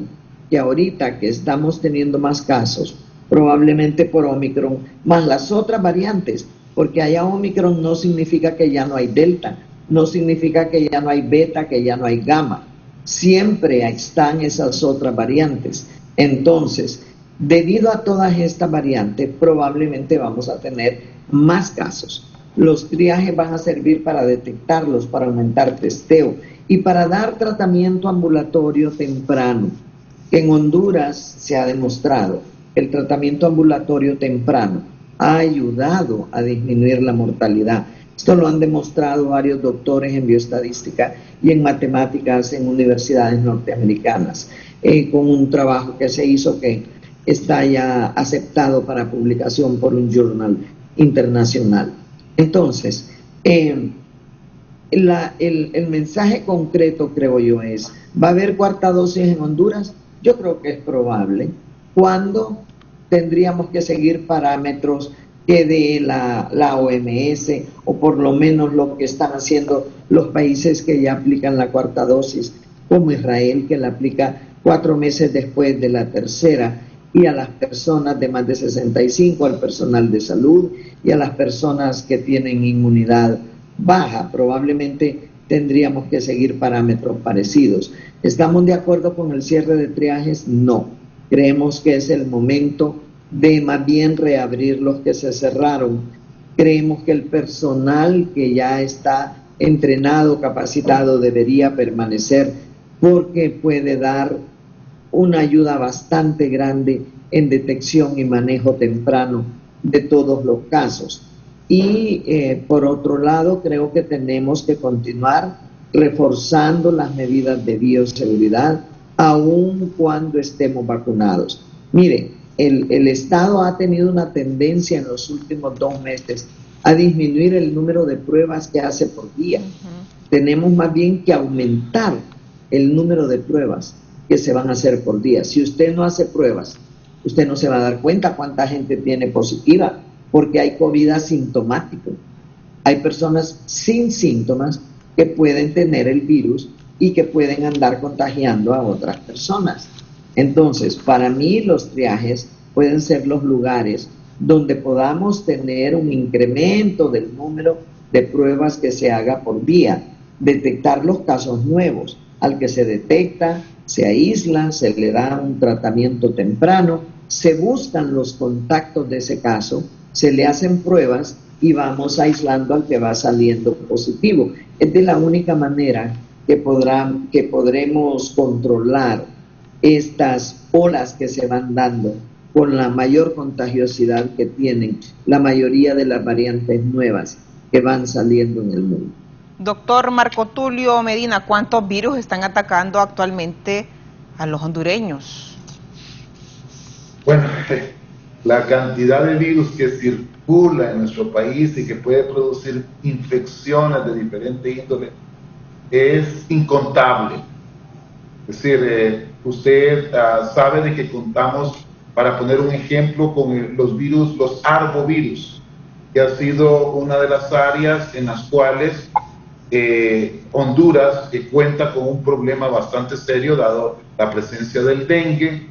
que ahorita que estamos teniendo más casos, probablemente por Omicron, más las otras variantes, porque haya Omicron no significa que ya no hay Delta, no significa que ya no hay Beta, que ya no hay Gamma. Siempre están esas otras variantes. Entonces, Debido a todas estas variantes, probablemente vamos a tener más casos. Los triajes van a servir para detectarlos, para aumentar testeo y para dar tratamiento ambulatorio temprano. En Honduras se ha demostrado que el tratamiento ambulatorio temprano ha ayudado a disminuir la mortalidad. Esto lo han demostrado varios doctores en bioestadística y en matemáticas en universidades norteamericanas, con un trabajo que se hizo que está ya aceptado para publicación por un journal internacional. Entonces, el mensaje concreto, creo yo, es, ¿va a haber cuarta dosis en Honduras? Yo creo que es probable. ¿Cuándo? Tendríamos que seguir parámetros que dé la OMS, o por lo menos lo que están haciendo los países que ya aplican la cuarta dosis, como Israel, que la aplica 4 meses después de la tercera, y a las personas de más de 65, al personal de salud y a las personas que tienen inmunidad baja. Probablemente tendríamos que seguir parámetros parecidos. ¿Estamos de acuerdo con el cierre de triajes? No. Creemos que es el momento de más bien reabrir los que se cerraron. Creemos que el personal que ya está entrenado, capacitado, debería permanecer porque puede dar una ayuda bastante grande en detección y manejo temprano de todos los casos. Y por otro lado, creo que tenemos que continuar reforzando las medidas de bioseguridad aun cuando estemos vacunados. Mire, el Estado ha tenido una tendencia en los últimos 2 meses a disminuir el número de pruebas que hace por día. Tenemos más bien que aumentar el número de pruebas que se van a hacer por día. Si usted no hace pruebas, usted no se va a dar cuenta cuánta gente tiene positiva, porque hay COVID asintomático. Hay personas sin síntomas que pueden tener el virus y que pueden andar contagiando a otras personas. Entonces, para mí los triajes pueden ser los lugares donde podamos tener un incremento del número de pruebas que se haga por día, detectar los casos nuevos. Al que se detecta, se aísla, se le da un tratamiento temprano, se buscan los contactos de ese caso, se le hacen pruebas y vamos aislando al que va saliendo positivo. Es de la única manera que podremos controlar estas olas que se van dando con la mayor contagiosidad que tienen la mayoría de las variantes nuevas que van saliendo en el mundo. Doctor Marco Tulio Medina, ¿cuántos virus están atacando actualmente a los hondureños? Bueno, la cantidad de virus que circula en nuestro país y que puede producir infecciones de diferente índole es incontable. Es decir, usted sabe de que contamos, para poner un ejemplo, con los virus, los arbovirus, que ha sido una de las áreas en las cuales Honduras cuenta con un problema bastante serio, dado la presencia del dengue,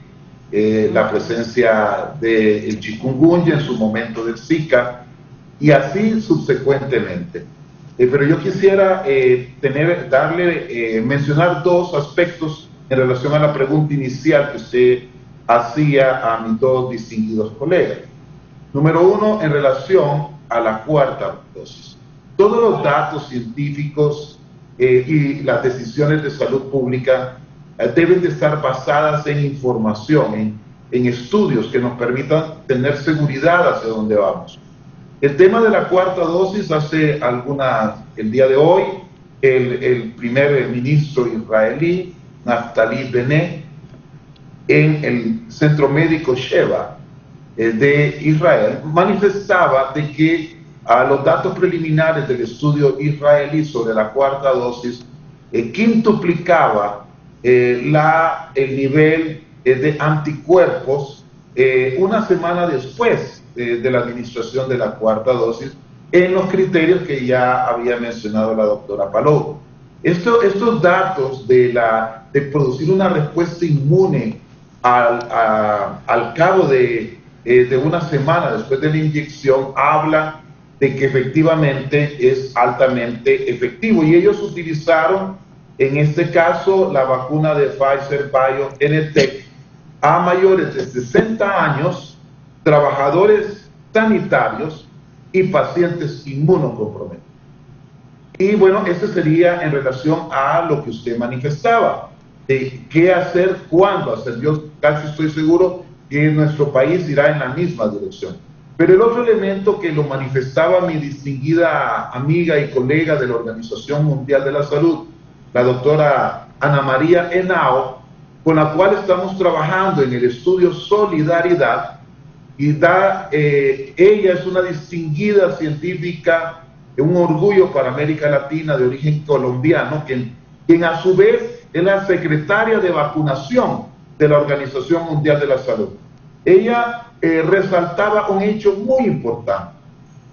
la presencia del chikungunya, en su momento del Zika, y así subsecuentemente. Pero yo quisiera mencionar 2 aspectos en relación a la pregunta inicial que usted hacía a mis 2 distinguidos colegas. Número 1, en relación a la cuarta dosis. Todos los datos científicos y las decisiones de salud pública deben de estar basadas en información, en estudios que nos permitan tener seguridad hacia dónde vamos. El tema de la cuarta dosis, el día de hoy, el primer ministro israelí, Naftali Bennett, en el centro médico Sheba de Israel, manifestaba de que a los datos preliminares del estudio israelí sobre la cuarta dosis quintuplicaba el nivel de anticuerpos una semana después de la administración de la cuarta dosis, en los criterios que ya había mencionado la doctora Palou. Estos datos de producir una respuesta inmune al cabo de una semana después de la inyección hablan de que efectivamente es altamente efectivo, y ellos utilizaron en este caso la vacuna de Pfizer BioNTech a mayores de 60 años, trabajadores sanitarios y pacientes inmunocomprometidos. Y bueno, eso sería en relación a lo que usted manifestaba, de qué hacer, cuándo hacer. Yo casi estoy seguro que nuestro país irá en la misma dirección. Pero el otro elemento que lo manifestaba mi distinguida amiga y colega de la Organización Mundial de la Salud, la doctora Ana María Henao, con la cual estamos trabajando en el estudio Solidaridad, y ella es una distinguida científica, un orgullo para América Latina, de origen colombiano, quien a su vez es la secretaria de vacunación de la Organización Mundial de la Salud. Ella resaltaba un hecho muy importante,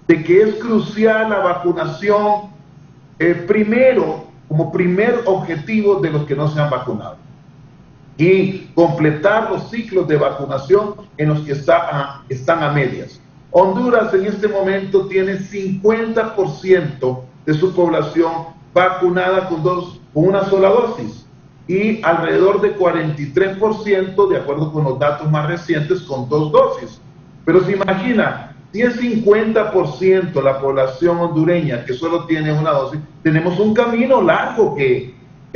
de que es crucial la vacunación primero, como primer objetivo de los que no se han vacunado, y completar los ciclos de vacunación en los que están a medias. Honduras en este momento tiene 50% de su población vacunada con una sola dosis, y alrededor de 43%, de acuerdo con los datos más recientes, con 2 dosis. Pero se imagina, si es 50% la población hondureña que solo tiene una dosis, tenemos un camino largo que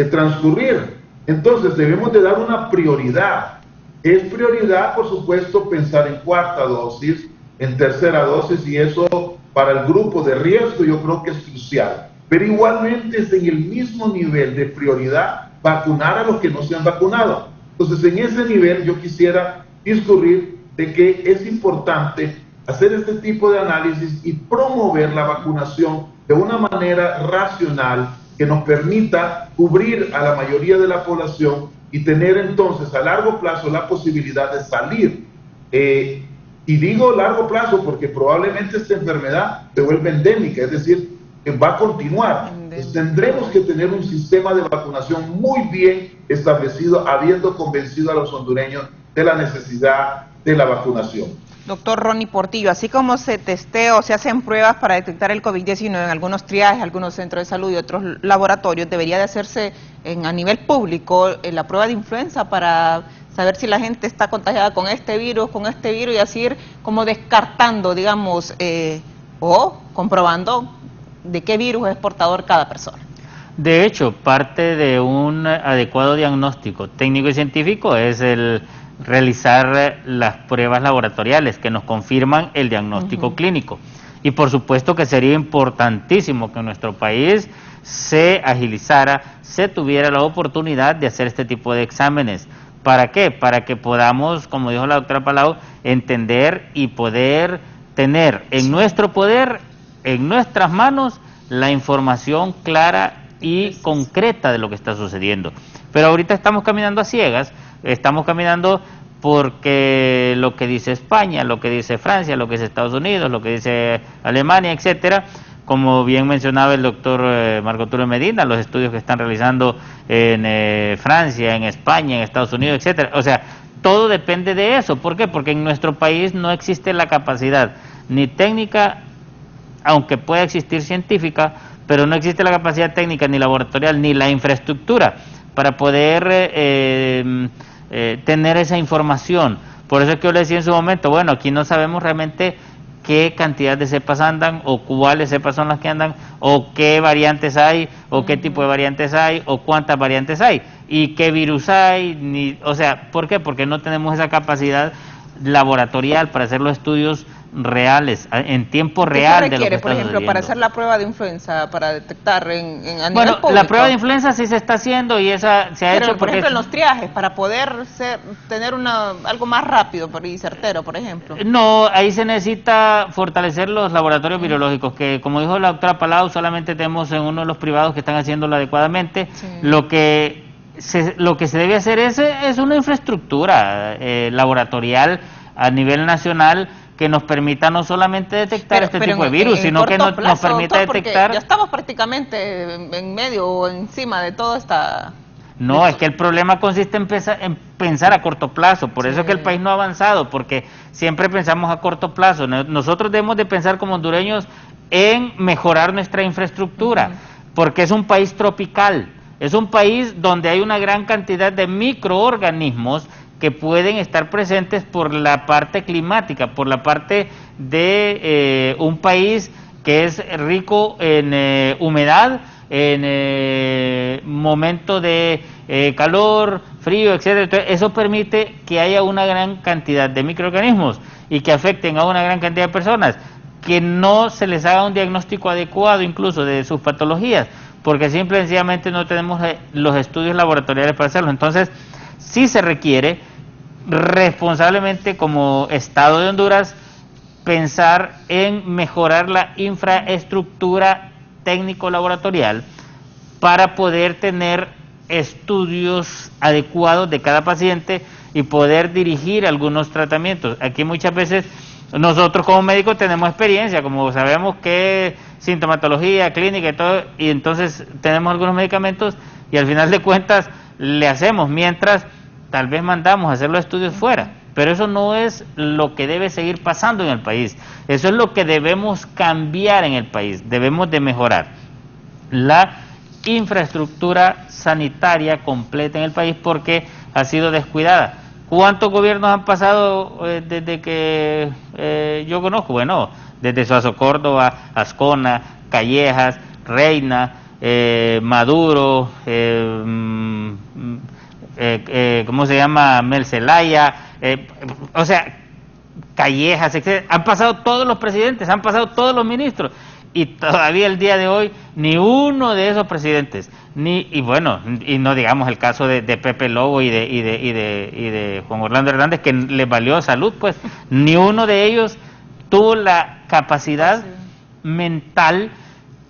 transcurrir. Entonces debemos de dar una prioridad. Es prioridad, por supuesto, pensar en 4ª dosis, en 3ª dosis, y eso para el grupo de riesgo yo creo que es crucial. Pero igualmente es en el mismo nivel de prioridad vacunar a los que no se han vacunado. Entonces, en ese nivel yo quisiera discurrir de que es importante hacer este tipo de análisis y promover la vacunación de una manera racional que nos permita cubrir a la mayoría de la población y tener entonces a largo plazo la posibilidad de salir. Y digo largo plazo porque probablemente esta enfermedad se vuelva endémica, es decir, que va a continuar. Entonces, tendremos que tener un sistema de vacunación muy bien establecido, habiendo convencido a los hondureños de la necesidad de la vacunación. Doctor Ronnie Portillo, así como se testea o se hacen pruebas para detectar el COVID-19 en algunos triajes, algunos centros de salud y otros laboratorios, debería de hacerse a nivel público la prueba de influenza para saber si la gente está contagiada con este virus, y así ir como descartando, digamos, o comprobando de qué virus es portador cada persona. De hecho, parte de un adecuado diagnóstico técnico y científico es el realizar las pruebas laboratoriales que nos confirman el diagnóstico clínico. Y por supuesto que sería importantísimo que en nuestro país se agilizara, se tuviera la oportunidad de hacer este tipo de exámenes. ¿Para qué? Para que podamos, como dijo la doctora Palau, entender y poder tener en nuestro poder, en nuestras manos, la información clara y concreta de lo que está sucediendo. Pero ahorita estamos caminando a ciegas, estamos caminando porque lo que dice España, lo que dice Francia, lo que dice Estados Unidos, lo que dice Alemania, etcétera, como bien mencionaba el doctor Marco Tulio Medina, los estudios que están realizando en Francia, en España, en Estados Unidos, etcétera. O sea, todo depende de eso. ¿Por qué? Porque en nuestro país no existe la capacidad ni técnica, aunque pueda existir científica, pero no existe la capacidad técnica ni laboratorial ni la infraestructura para poder tener esa información. Por eso es que yo le decía en su momento, bueno, aquí no sabemos realmente qué cantidad de cepas andan, o cuáles cepas son las que andan, o qué variantes hay, o qué tipo de variantes hay, o cuántas variantes hay, y qué virus hay, o sea, ¿por qué? Porque no tenemos esa capacidad laboratorial para hacer los estudios reales, en tiempo real de lo que está por ejemplo, sucediendo. para hacer la prueba de influenza, para detectar a nivel público? La prueba de influenza sí se está haciendo y esa se ha hecho por ejemplo, en los triajes, para poder tener algo más rápido y certero, por ejemplo. No, ahí se necesita fortalecer los laboratorios virológicos, que como dijo la doctora Palau, solamente tenemos en uno de los privados que están haciéndolo adecuadamente. Sí. Lo que se debe hacer es una infraestructura laboratorial a nivel nacional que nos permita no solamente detectar este tipo de virus, sino que nos permita detectar... Ya estamos prácticamente en medio o encima de toda esta... No, es que el problema consiste en pensar a corto plazo, por eso es que el país no ha avanzado, porque siempre pensamos a corto plazo. Nosotros debemos de pensar como hondureños en mejorar nuestra infraestructura, porque es un país tropical, es un país donde hay una gran cantidad de microorganismos que pueden estar presentes por la parte climática, por la parte de un país que es rico en humedad, en momento de calor, frío, etcétera. Entonces, eso permite que haya una gran cantidad de microorganismos y que afecten a una gran cantidad de personas, que no se les haga un diagnóstico adecuado incluso de sus patologías, porque simple y sencillamente no tenemos los estudios laboratoriales para hacerlo. Entonces, sí se requiere responsablemente como Estado de Honduras pensar en mejorar la infraestructura técnico-laboratorial para poder tener estudios adecuados de cada paciente y poder dirigir algunos tratamientos. Aquí muchas veces nosotros como médicos tenemos experiencia, como sabemos qué sintomatología, clínica y todo, y entonces tenemos algunos medicamentos y al final de cuentas le hacemos, mientras tal vez mandamos a hacer los estudios fuera. Pero eso no es lo que debe seguir pasando en el país. Eso es lo que debemos cambiar en el país. Debemos de mejorar la infraestructura sanitaria completa en el país porque ha sido descuidada. ¿Cuántos gobiernos han pasado desde que yo conozco? Bueno, desde Suazo Córdoba, Ascona, Callejas, Reina, Maduro, ¿cómo se llama? Mel Zelaya, o sea, Callejas, etc. Han pasado todos los presidentes, han pasado todos los ministros, y todavía el día de hoy ni uno de esos presidentes, y no digamos el caso de Pepe Lobo y de Juan Orlando Hernández, que les valió salud, pues ni uno de ellos tuvo la capacidad mental,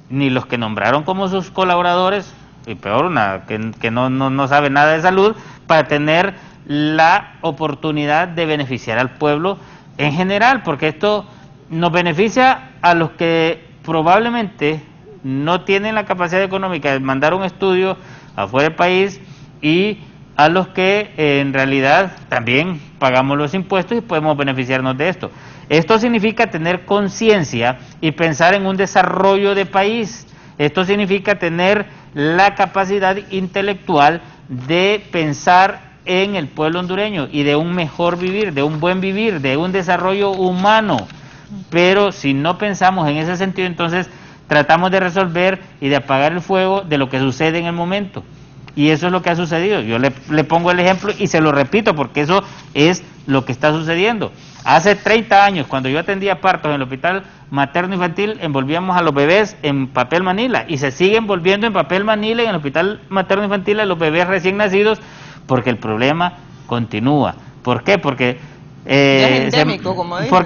ni los que nombraron como sus colaboradores, y peor, que no sabe nada de salud, para tener la oportunidad de beneficiar al pueblo en general, porque esto nos beneficia a los que probablemente no tienen la capacidad económica de mandar un estudio afuera del país, y a los que en realidad también pagamos los impuestos y podemos beneficiarnos de esto. Esto significa tener conciencia y pensar en un desarrollo de país. Esto significa tener la capacidad intelectual de pensar en el pueblo hondureño y de un mejor vivir, de un buen vivir, de un desarrollo humano. Pero si no pensamos en ese sentido, entonces tratamos de resolver y de apagar el fuego de lo que sucede en el momento. Y eso es lo que ha sucedido. Yo le pongo el ejemplo y se lo repito porque eso es lo que está sucediendo. Hace 30 años, cuando yo atendía partos en el hospital materno infantil, envolvíamos a los bebés en papel manila y se sigue envolviendo en papel manila en el hospital materno infantil a los bebés recién nacidos, porque el problema continúa. ¿Por qué? Porque es endémico, como digo.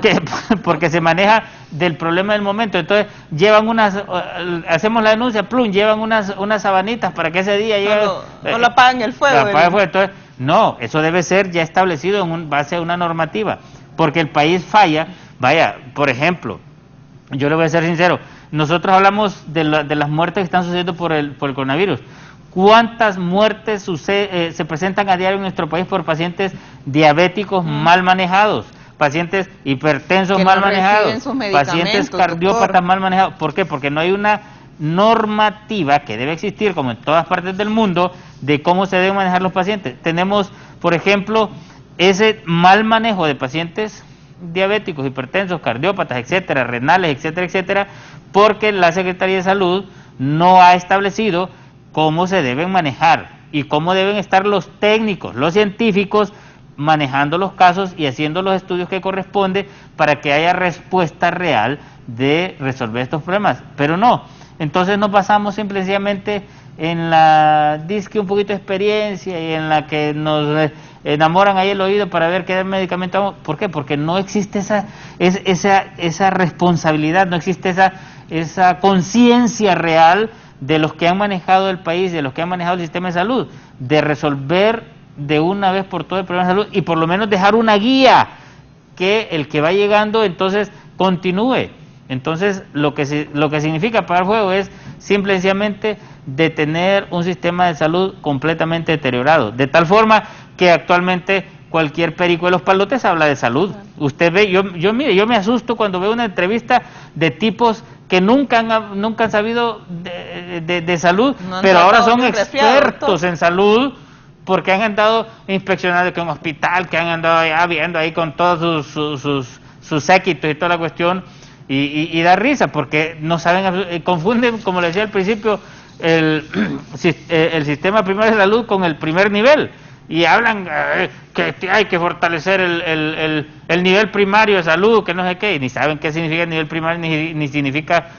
Porque se maneja del problema del momento. Entonces llevan hacemos la denuncia, plum, llevan unas sabanitas para que ese día llegue, no lo apaguen el fuego. Entonces, no, eso debe ser ya establecido en base a una normativa, porque el país falla. Vaya, por ejemplo, yo le voy a ser sincero, nosotros hablamos de las muertes que están sucediendo por el coronavirus. ¿Cuántas muertes se presentan a diario en nuestro país por pacientes diabéticos mal manejados, pacientes hipertensos mal manejados, pacientes cardiópatas mal manejados? ¿Por qué? Porque no hay una normativa que debe existir, como en todas partes del mundo, de cómo se deben manejar los pacientes. Tenemos, por ejemplo, ese mal manejo de pacientes diabéticos, hipertensos, cardiópatas, etcétera, renales, etcétera, etcétera, porque la Secretaría de Salud no ha establecido cómo se deben manejar y cómo deben estar los técnicos, los científicos manejando los casos y haciendo los estudios que corresponde para que haya respuesta real de resolver estos problemas. Pero no, entonces nos basamos simplemente en la disque un poquito de experiencia y en la que nos enamoran ahí el oído para ver qué medicamento. ¿Por qué? Porque no existe esa responsabilidad, no existe esa conciencia real de los que han manejado el país, de los que han manejado el sistema de salud, de resolver de una vez por todas el problema de salud y por lo menos dejar una guía que el que va llegando entonces continúe. Entonces lo que significa apagar fuego es simple y sencillamente detener un sistema de salud completamente deteriorado, de tal forma que actualmente cualquier perico de los palotes habla de salud. Usted ve, yo me asusto cuando veo una entrevista de tipos que nunca han sabido de salud, pero ahora son expertos en salud, porque han andado inspeccionando que un hospital, que han andado ya viendo ahí con todos sus séquitos y toda la cuestión, y da risa, porque no saben, confunden, como le decía al principio, el sistema primario de salud con el primer nivel, y hablan que hay que fortalecer el nivel primario de salud, que no sé qué, y ni saben qué significa el nivel primario, ni significa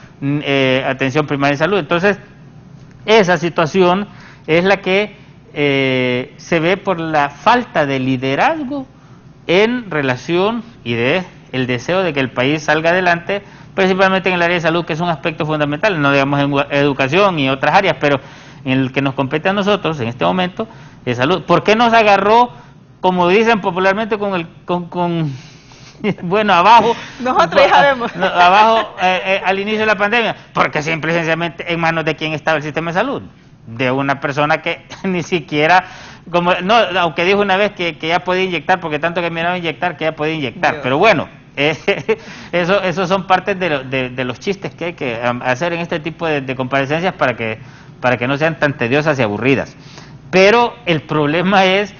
atención primaria de salud. Entonces, esa situación es la que se ve por la falta de liderazgo en relación y de el deseo de que el país salga adelante, principalmente en el área de salud, que es un aspecto fundamental, no digamos en educación y otras áreas, pero en el que nos compete a nosotros en este momento de salud. ¿Por qué nos agarró, como dicen popularmente, bueno, abajo? Nosotros ya sabemos. Abajo al inicio de la pandemia, porque simple y sencillamente en manos de quién estaba el sistema de salud, de una persona que ni siquiera, aunque dijo una vez que ya podía inyectar, porque tanto que miraba inyectar, que ya podía inyectar, pero bueno, eso son partes de los chistes que hay que hacer en este tipo de comparecencias para que no sean tan tediosas y aburridas. Pero el problema es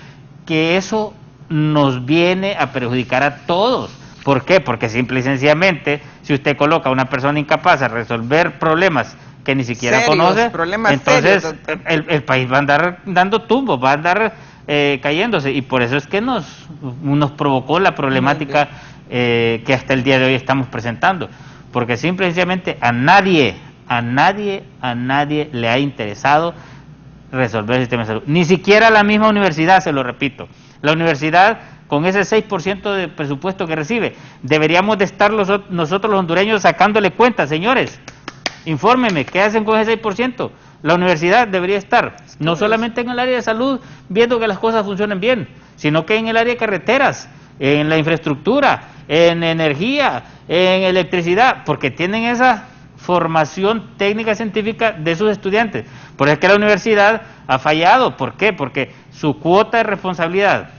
que eso nos viene a perjudicar a todos. ¿Por qué? Porque simple y sencillamente, si usted coloca a una persona incapaz a resolver problemas que ni siquiera conoce, entonces el país va a andar dando tumbos, va a andar cayéndose, y por eso es que nos provocó la problemática que hasta el día de hoy estamos presentando, porque simple y sencillamente a nadie le ha interesado resolver el sistema de salud, ni siquiera la misma universidad, se lo repito. La universidad, con ese 6% de presupuesto que recibe, deberíamos de estar nosotros los hondureños sacándole cuentas. Señores, infórmenme, ¿qué hacen con ese 6%? La universidad debería estar, no solamente en el área de salud, viendo que las cosas funcionen bien, sino que en el área de carreteras, en la infraestructura, en energía, en electricidad, porque tienen esa formación técnica científica de sus estudiantes. Por eso es que la universidad ha fallado. ¿Por qué? Porque su cuota de responsabilidad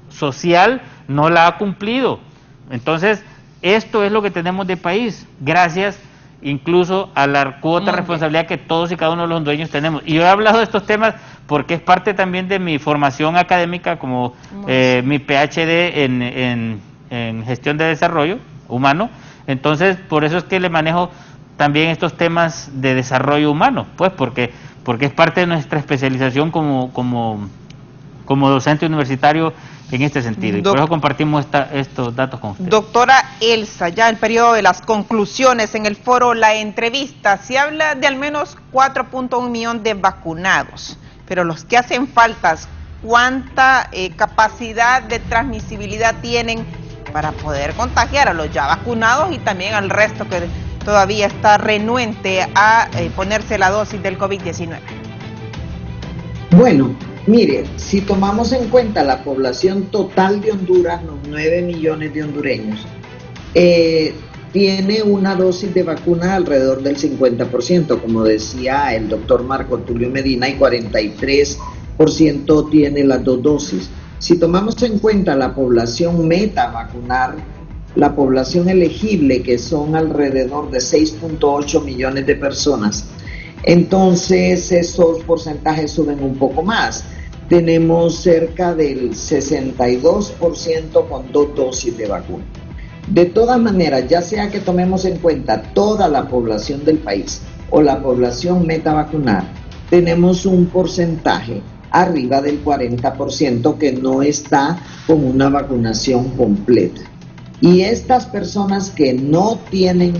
social no la ha cumplido. Entonces, esto es lo que tenemos de país, gracias incluso a la cuota de responsabilidad que todos y cada uno de los hondureños tenemos. Y yo he hablado de estos temas porque es parte también de mi formación académica, como mi PhD en gestión de desarrollo humano. Entonces, por eso es que le manejo también estos temas de desarrollo humano, pues porque es parte de nuestra especialización como docente universitario en este sentido, y por eso compartimos estos datos con usted. Doctora Elsa, ya el periodo de las conclusiones en el foro La Entrevista, se habla de al menos 4.1 millón de vacunados, pero los que hacen faltas, ¿cuánta capacidad de transmisibilidad tienen para poder contagiar a los ya vacunados y también al resto que todavía está renuente a ponerse la dosis del COVID-19? Bueno, mire, si tomamos en cuenta la población total de Honduras, los 9 millones de hondureños, tiene una dosis de vacuna alrededor del 50%, como decía el doctor Marco Tulio Medina, y 43% tiene las 2 dosis. Si tomamos en cuenta la población meta a vacunar, la población elegible, que son alrededor de 6.8 millones de personas, entonces esos porcentajes suben un poco más. Tenemos cerca del 62% con 2 dosis de vacuna. De todas maneras, ya sea que tomemos en cuenta toda la población del país o la población meta vacunar, tenemos un porcentaje arriba del 40% que no está con una vacunación completa. Y estas personas que no tienen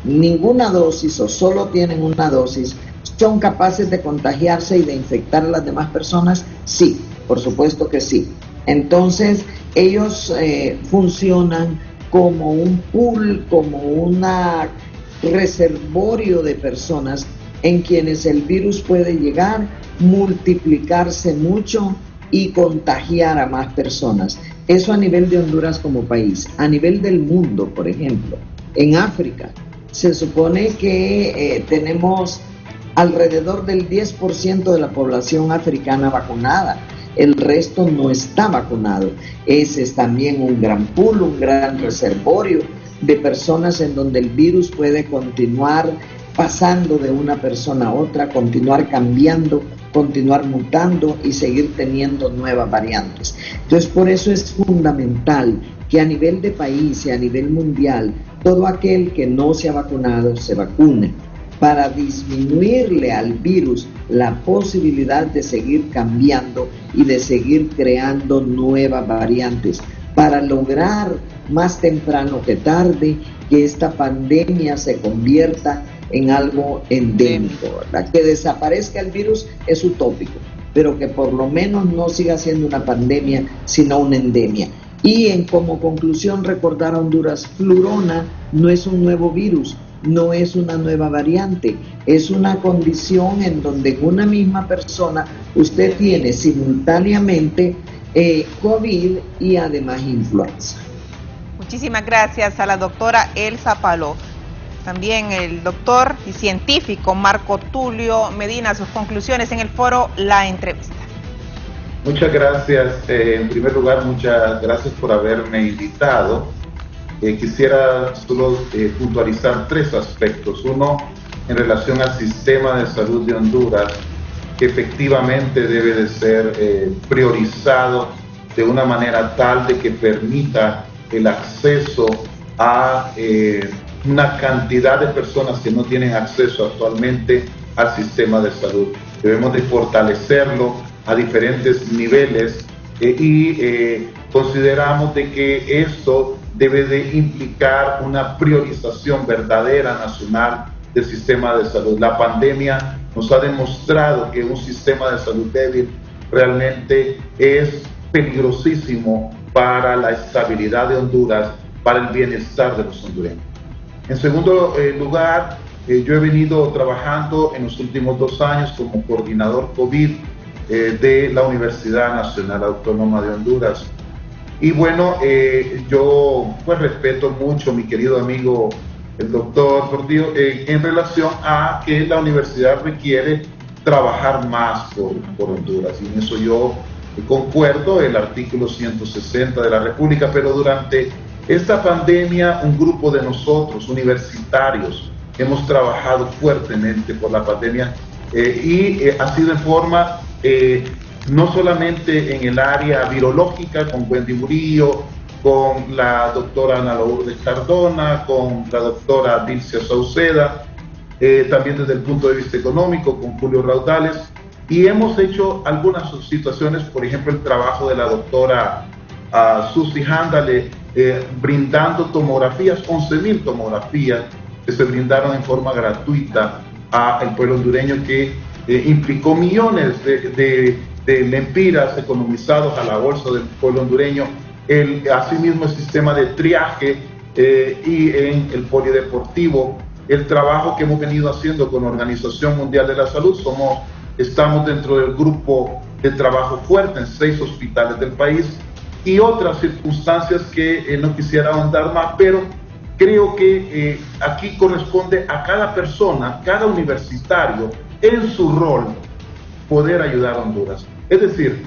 ninguna dosis o solo tienen una dosis, ¿son capaces de contagiarse y de infectar a las demás personas? Sí, por supuesto que sí. Entonces, ellos funcionan como un pool, como un reservorio de personas en quienes el virus puede llegar, multiplicarse mucho y contagiar a más personas. Eso a nivel de Honduras como país. A nivel del mundo, por ejemplo, en África, se supone que tenemos alrededor del 10% de la población africana vacunada. El resto no está vacunado. Ese es también un gran pool, un gran reservorio de personas en donde el virus puede continuar pasando de una persona a otra, continuar cambiando continuar mutando y seguir teniendo nuevas variantes. Entonces, por eso es fundamental que a nivel de país y a nivel mundial, todo aquel que no se ha vacunado se vacune, para disminuirle al virus la posibilidad de seguir cambiando y de seguir creando nuevas variantes, para lograr más temprano que tarde que esta pandemia se convierta en algo endémico, ¿verdad? Que desaparezca el virus es utópico, pero que por lo menos no siga siendo una pandemia, sino una endemia. Y como conclusión, recordar a Honduras, Flurona no es un nuevo virus, no es una nueva variante, es una condición en donde en una misma persona usted tiene simultáneamente COVID y además influenza. Muchísimas gracias a la doctora Elsa Palou. También el doctor y científico Marco Tulio Medina, sus conclusiones en el foro La Entrevista. Muchas gracias. En primer lugar, muchas gracias por haberme invitado. Quisiera solo puntualizar tres aspectos. Uno, en relación al sistema de salud de Honduras, que efectivamente debe de ser priorizado de una manera tal de que permita el acceso a una cantidad de personas que no tienen acceso actualmente al sistema de salud. Debemos de fortalecerlo a diferentes niveles y consideramos de que esto debe de implicar una priorización verdadera nacional del sistema de salud. La pandemia nos ha demostrado que un sistema de salud débil realmente es peligrosísimo para la estabilidad de Honduras, para el bienestar de los hondureños. En segundo lugar, yo he venido trabajando en los últimos 2 años como coordinador COVID de la Universidad Nacional Autónoma de Honduras. Y bueno, yo pues respeto mucho a mi querido amigo el doctor Portillo en relación a que la universidad requiere trabajar más por Honduras, y en eso yo concuerdo, el artículo 160 de la República, pero durante esta pandemia un grupo de nosotros, universitarios, hemos trabajado fuertemente por la pandemia y ha sido en forma no solamente en el área virológica, con Wendy Murillo, con la doctora Ana Lourdes Cardona, con la doctora Dilcia Sauceda, también desde el punto de vista económico, con Julio Raudales, y hemos hecho algunas situaciones, por ejemplo, el trabajo de la doctora Susi Handale, brindando tomografías, 11,000 tomografías que se brindaron en forma gratuita al pueblo hondureño, que implicó millones de lempiras economizados a la bolsa del pueblo hondureño. Asimismo, el sistema de triaje y en el polideportivo, el trabajo que hemos venido haciendo con la Organización Mundial de la Salud. Estamos dentro del grupo de trabajo fuerte en 6 hospitales del país, y otras circunstancias que no quisiera ahondar más, pero creo que aquí corresponde a cada persona, cada universitario, en su rol, poder ayudar a Honduras. Es decir,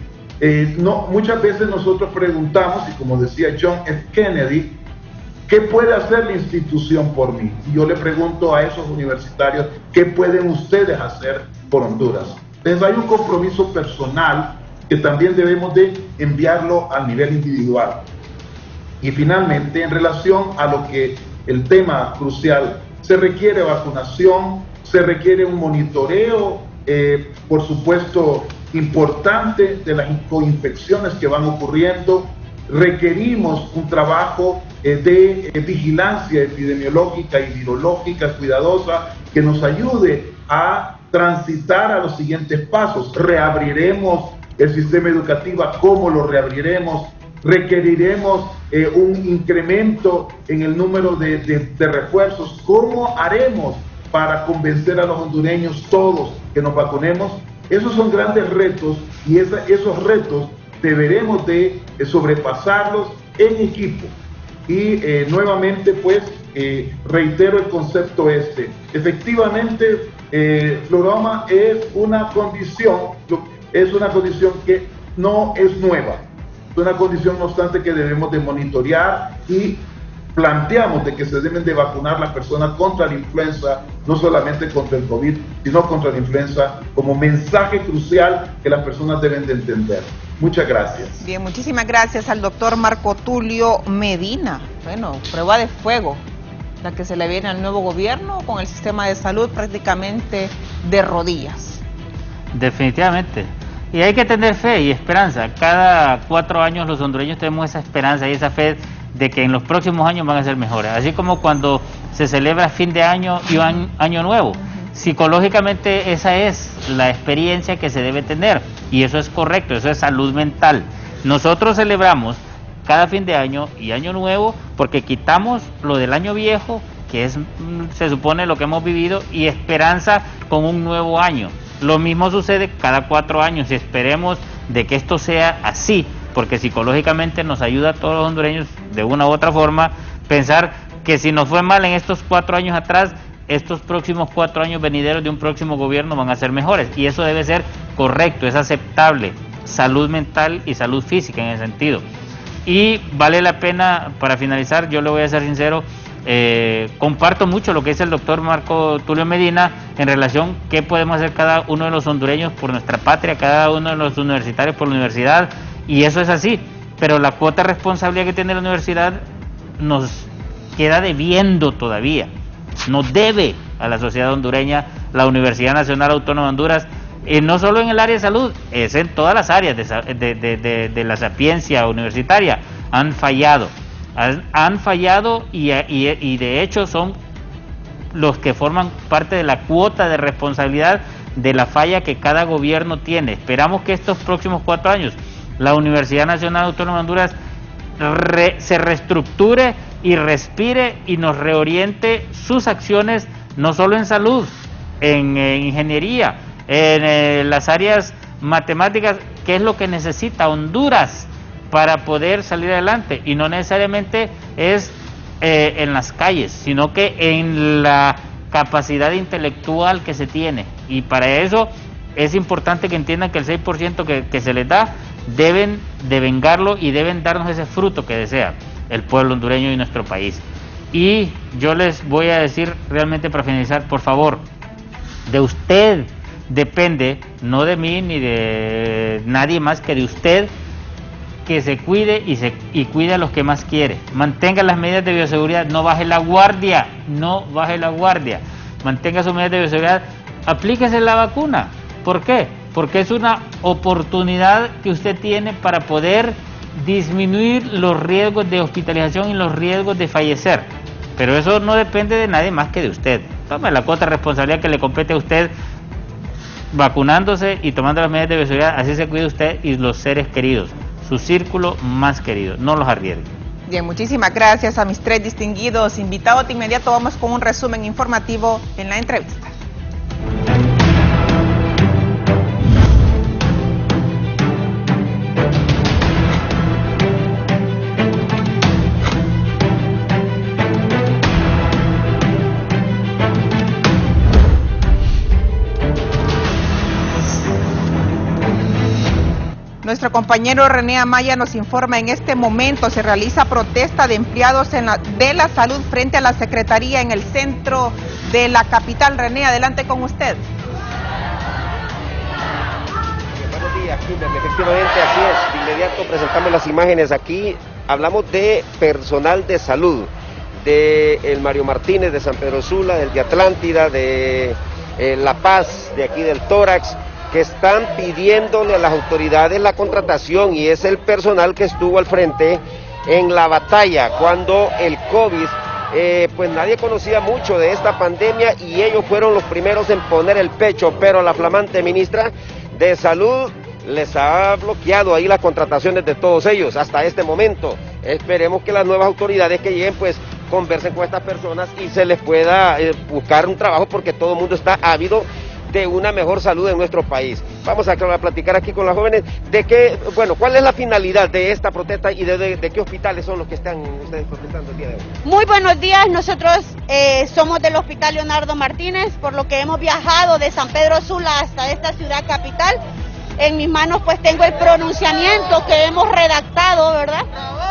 muchas veces nosotros preguntamos, y como decía John F. Kennedy, ¿qué puede hacer la institución por mí? Y yo le pregunto a esos universitarios, ¿qué pueden ustedes hacer por Honduras? Entonces hay un compromiso personal que también debemos de enviarlo al nivel individual. Y finalmente, en relación a lo que el tema crucial, se requiere vacunación, se requiere un monitoreo, por supuesto, importante de las coinfecciones que van ocurriendo. Requerimos un trabajo de vigilancia epidemiológica y virológica cuidadosa que nos ayude a transitar a los siguientes pasos. Reabriremos el sistema educativo, ¿cómo lo reabriremos? Requeriremos un incremento en el número de refuerzos. ¿Cómo haremos para convencer a los hondureños todos que nos vacunemos? Esos son grandes retos, y esos retos deberemos de sobrepasarlos en equipo. Y nuevamente, pues, reitero el concepto efectivamente, Flurona es una condición que no es nueva, es una condición no obstante que debemos de monitorear, y planteamos de que se deben de vacunar las personas contra la influenza, no solamente contra el COVID, sino contra la influenza, como mensaje crucial que las personas deben de entender. Muchas gracias. Bien, muchísimas gracias al doctor Marco Tulio Medina. Bueno, prueba de fuego la que se le viene al nuevo gobierno con el sistema de salud prácticamente de rodillas. Definitivamente. Y hay que tener fe y esperanza. Cada 4 años los hondureños tenemos esa esperanza y esa fe de que en los próximos años van a ser mejores. Así como cuando se celebra fin de año y año nuevo. Psicológicamente esa es la experiencia que se debe tener y eso es correcto, eso es salud mental. Nosotros celebramos cada fin de año y año nuevo porque quitamos lo del año viejo, que es, se supone, lo que hemos vivido, y esperanza con un nuevo año. Lo mismo sucede cada 4 años y esperemos de que esto sea así, porque psicológicamente nos ayuda a todos los hondureños de una u otra forma pensar que si nos fue mal en estos 4 años atrás, estos próximos 4 años venideros de un próximo gobierno van a ser mejores, y eso debe ser correcto, es aceptable, salud mental y salud física en ese sentido. Y vale la pena, para finalizar, yo le voy a ser sincero, comparto mucho lo que dice el doctor Marco Tulio Medina en relación a qué podemos hacer cada uno de los hondureños por nuestra patria, cada uno de los universitarios por la universidad, y eso es así, pero la cuota de responsabilidad que tiene la universidad nos queda debiendo todavía. Nos debe a la sociedad hondureña la Universidad Nacional Autónoma de Honduras, no solo en el área de salud, es en todas las áreas de la sapiencia universitaria. Han fallado y de hecho son los que forman parte de la cuota de responsabilidad de la falla que cada gobierno tiene. Esperamos que estos próximos 4 años la Universidad Nacional Autónoma de Honduras se reestructure y respire y nos reoriente sus acciones, no solo en salud, en ingeniería, en las áreas matemáticas, que es lo que necesita Honduras para poder salir adelante, y no necesariamente es en las calles, sino que en la capacidad intelectual que se tiene, y para eso es importante que entiendan que el 6% que se les da deben devengarlo y deben darnos ese fruto que desea el pueblo hondureño y nuestro país. Y yo les voy a decir realmente para finalizar, por favor, de usted depende, no de mí ni de nadie más que de usted, que se cuide y cuide a los que más quiere. Mantenga las medidas de bioseguridad, no baje la guardia, mantenga sus medidas de bioseguridad, aplíquese la vacuna. ¿Por qué? Porque es una oportunidad que usted tiene para poder disminuir los riesgos de hospitalización y los riesgos de fallecer. Pero eso no depende de nadie más que de usted. Tome la cuota de responsabilidad que le compete a usted, vacunándose y tomando las medidas de bioseguridad. Así se cuida usted y los seres queridos, su círculo más querido. No los arriesgue. Bien, muchísimas gracias a mis 3 distinguidos invitados. De inmediato vamos con un resumen informativo en la entrevista. Nuestro compañero René Amaya nos informa, en este momento se realiza protesta de empleados de la salud frente a la Secretaría en el centro de la capital. René, adelante con usted. Buenos días, Kimberly. Efectivamente, así es. De inmediato presentamos las imágenes aquí. Hablamos de personal de salud, de el Mario Martínez, de San Pedro Sula, del de Atlántida, de La Paz, de aquí del Tórax, que están pidiéndole a las autoridades la contratación, y es el personal que estuvo al frente en la batalla cuando el COVID, pues nadie conocía mucho de esta pandemia y ellos fueron los primeros en poner el pecho, pero la flamante ministra de Salud les ha bloqueado ahí las contrataciones de todos ellos hasta este momento. Esperemos que las nuevas autoridades que lleguen pues conversen con estas personas y se les pueda buscar un trabajo, porque todo el mundo está ávido de una mejor salud en nuestro país. Vamos a platicar aquí con las jóvenes de qué, bueno, cuál es la finalidad de esta protesta y de qué hospitales son los que están ustedes protestando el día de hoy. Muy buenos días, nosotros somos del Hospital Leonardo Martínez, por lo que hemos viajado de San Pedro Sula hasta esta ciudad capital. En mis manos pues tengo el pronunciamiento que hemos redactado, ¿verdad?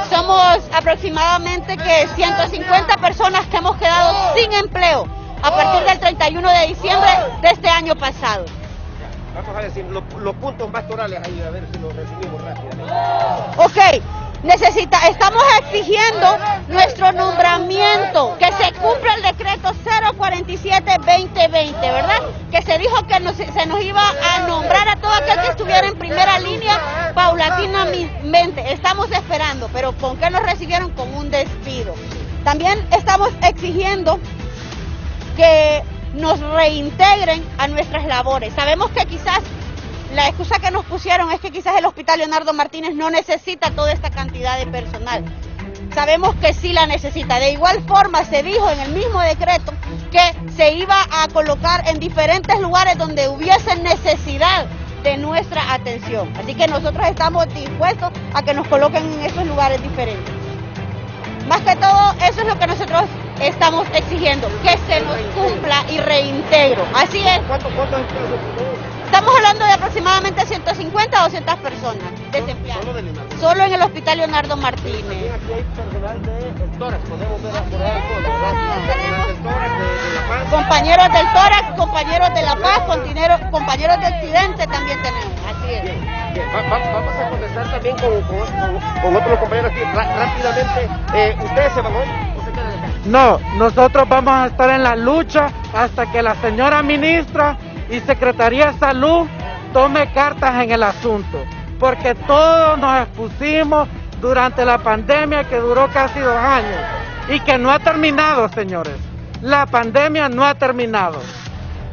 somos aproximadamente que 150 personas que hemos quedado sin empleo a partir del 31 de diciembre de este año pasado. Vamos a decir los puntos más torales ahí, a ver si los resumimos rápidamente. Ok, estamos exigiendo nuestro nombramiento, que se cumpla el decreto 047-2020, ¿verdad? Que se dijo que se nos iba a nombrar a todo aquel que estuviera en primera línea paulatinamente. Estamos esperando, pero ¿con qué nos recibieron? Con un despido. También estamos exigiendo que nos reintegren a nuestras labores. Sabemos que quizás la excusa que nos pusieron es que quizás el Hospital Leonardo Martínez no necesita toda esta cantidad de personal. Sabemos que sí la necesita. De igual forma se dijo en el mismo decreto que se iba a colocar en diferentes lugares donde hubiese necesidad de nuestra atención. Así que nosotros estamos dispuestos a que nos coloquen en esos lugares diferentes. Más que todo, eso es lo que nosotros estamos exigiendo, que se nos cumpla y reintegro. Así es. ¿Cuántos empleados? Estamos hablando de aproximadamente 150 a 200 personas desempleadas. Solo en el Hospital Leonardo Martínez. También aquí hay personal del tórax, podemos ver por ahí personal del tórax, de La Paz. Compañeros del tórax, compañeros de La Paz, compañeros de Occidente también tenemos. Así es. Bien. Vamos a conversar también con otros compañeros aquí rápidamente. ¿Ustedes se van hoy? No, nosotros vamos a estar en la lucha hasta que la señora ministra y Secretaría de Salud tome cartas en el asunto, porque todos nos expusimos durante la pandemia que duró casi 2 años y que no ha terminado, señores. La pandemia no ha terminado.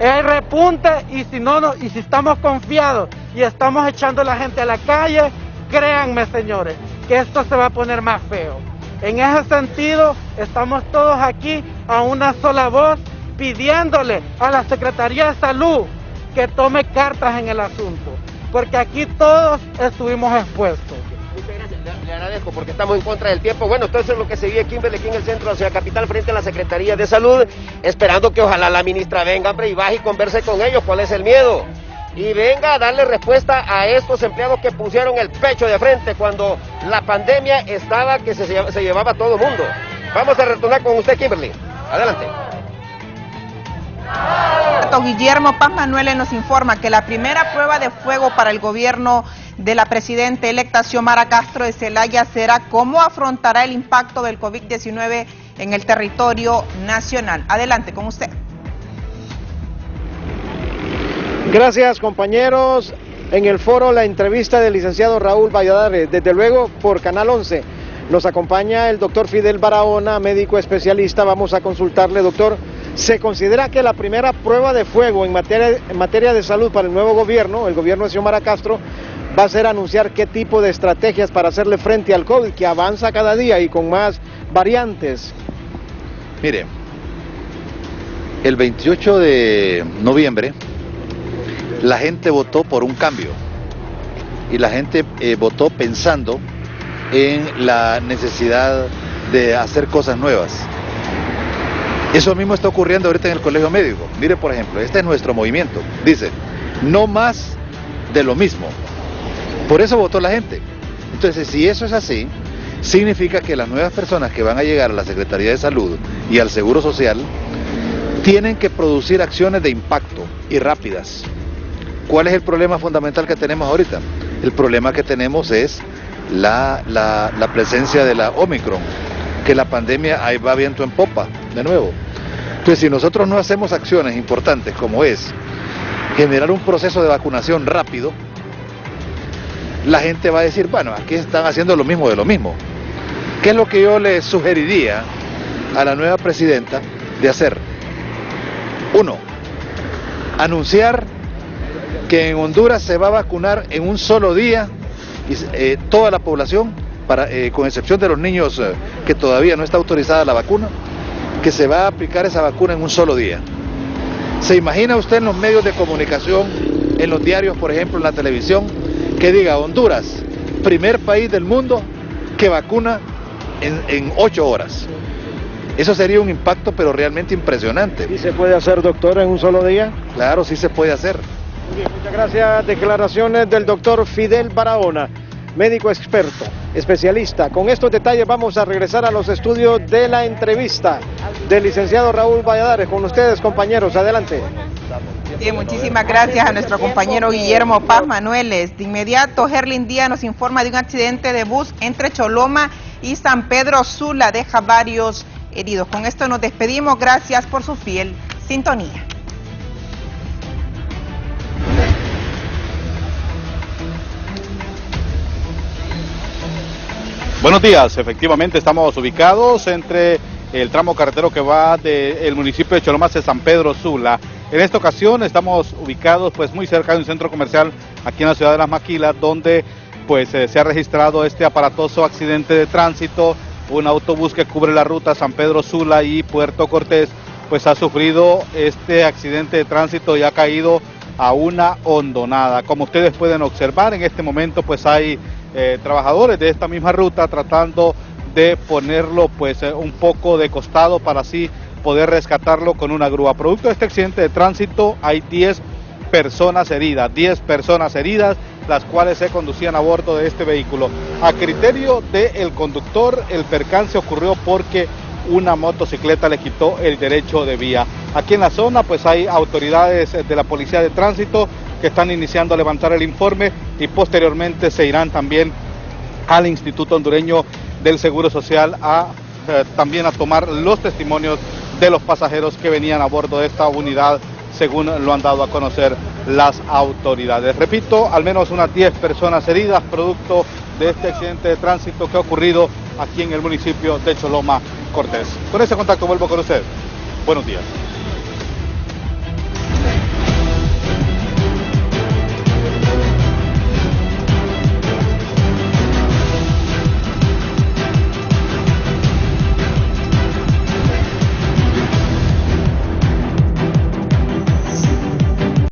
Hay repunte y si estamos confiados y estamos echando a la gente a la calle, créanme, señores, que esto se va a poner más feo. En ese sentido, estamos todos aquí a una sola voz pidiéndole a la Secretaría de Salud que tome cartas en el asunto, porque aquí todos estuvimos expuestos. Muchas gracias, le agradezco porque estamos en contra del tiempo. Bueno, entonces lo que se vive Kimberly aquí en el centro de la ciudad capital frente a la Secretaría de Salud, esperando que ojalá la ministra venga, hombre, y baje y converse con ellos, ¿cuál es el miedo? Y venga a darle respuesta a estos empleados que pusieron el pecho de frente cuando la pandemia estaba que se llevaba a todo el mundo. Vamos a retornar con usted, Kimberly. Adelante. Guillermo Paz Manuel nos informa que la primera prueba de fuego para el gobierno de la presidenta electa Xiomara Castro de Zelaya será cómo afrontará el impacto del COVID-19 en el territorio nacional. Adelante con usted. Gracias, compañeros. En el foro la entrevista del licenciado Raúl Valladares, desde luego por Canal 11. Nos acompaña el doctor Fidel Barahona, médico especialista. Vamos a consultarle, doctor. ¿Se considera que la primera prueba de fuego en materia de salud para el nuevo gobierno, el gobierno de Xiomara Castro, va a ser anunciar qué tipo de estrategias para hacerle frente al COVID, que avanza cada día y con más variantes? Mire, el 28 de noviembre la gente votó por un cambio y la gente votó pensando en la necesidad de hacer cosas nuevas. Eso mismo está ocurriendo ahorita en el Colegio Médico. Mire, por ejemplo, este es nuestro movimiento. Dice, no más de lo mismo. Por eso votó la gente. Entonces, si eso es así, significa que las nuevas personas que van a llegar a la Secretaría de Salud y al Seguro Social tienen que producir acciones de impacto y rápidas. ¿Cuál es el problema fundamental que tenemos ahorita? El problema que tenemos es la presencia de la Omicron, que la pandemia ahí va viento en popa, de nuevo. Entonces, si nosotros no hacemos acciones importantes como es generar un proceso de vacunación rápido, la gente va a decir, bueno, aquí están haciendo lo mismo de lo mismo. ¿Qué es lo que yo le sugeriría a la nueva presidenta de hacer? 1, anunciar que en Honduras se va a vacunar en un solo día toda la población, con excepción de los niños que todavía no está autorizada la vacuna, que se va a aplicar esa vacuna en un solo día. ¿Se imagina usted en los medios de comunicación, en los diarios, por ejemplo, en la televisión, que diga Honduras, primer país del mundo que vacuna en 8 horas? Eso sería un impacto, pero realmente impresionante. ¿Y se puede hacer, doctor, en un solo día? Claro, sí se puede hacer. Muy bien, muchas gracias. Declaraciones del doctor Fidel Barahona. médico experto, especialista. Con estos detalles vamos a regresar a los estudios de la entrevista del licenciado Raúl Valladares. Con ustedes, compañeros, adelante. Bien, muchísimas gracias a nuestro compañero Guillermo Paz Manueles. De inmediato, Herlin Díaz nos informa de un accidente de bus entre Choloma y San Pedro Sula, deja varios heridos. Con esto nos despedimos, gracias por su fiel sintonía. Buenos días, efectivamente estamos ubicados entre el tramo carretero que va del municipio de Choloma hacia San Pedro Sula. En esta ocasión estamos ubicados pues muy cerca de un centro comercial aquí en la ciudad de Las Maquilas, donde pues se ha registrado este aparatoso accidente de tránsito. Un autobús que cubre la ruta San Pedro Sula y Puerto Cortés pues ha sufrido este accidente de tránsito y ha caído a una hondonada. Como ustedes pueden observar, en este momento pues hay trabajadores de esta misma ruta tratando de ponerlo pues un poco de costado para así poder rescatarlo con una grúa. Producto de este accidente de tránsito hay 10 personas heridas, las cuales se conducían a bordo de este vehículo. A criterio del conductor, el percance ocurrió porque una motocicleta le quitó el derecho de vía. Aquí en la zona pues hay autoridades de la Policía de Tránsito que están iniciando a levantar el informe y posteriormente se irán también al Instituto Hondureño del Seguro Social también a tomar los testimonios de los pasajeros que venían a bordo de esta unidad, según lo han dado a conocer las autoridades. Repito, al menos unas 10 personas heridas producto de este accidente de tránsito que ha ocurrido aquí en el municipio de Choloma Cortés. Con ese contacto vuelvo con usted. Buenos días.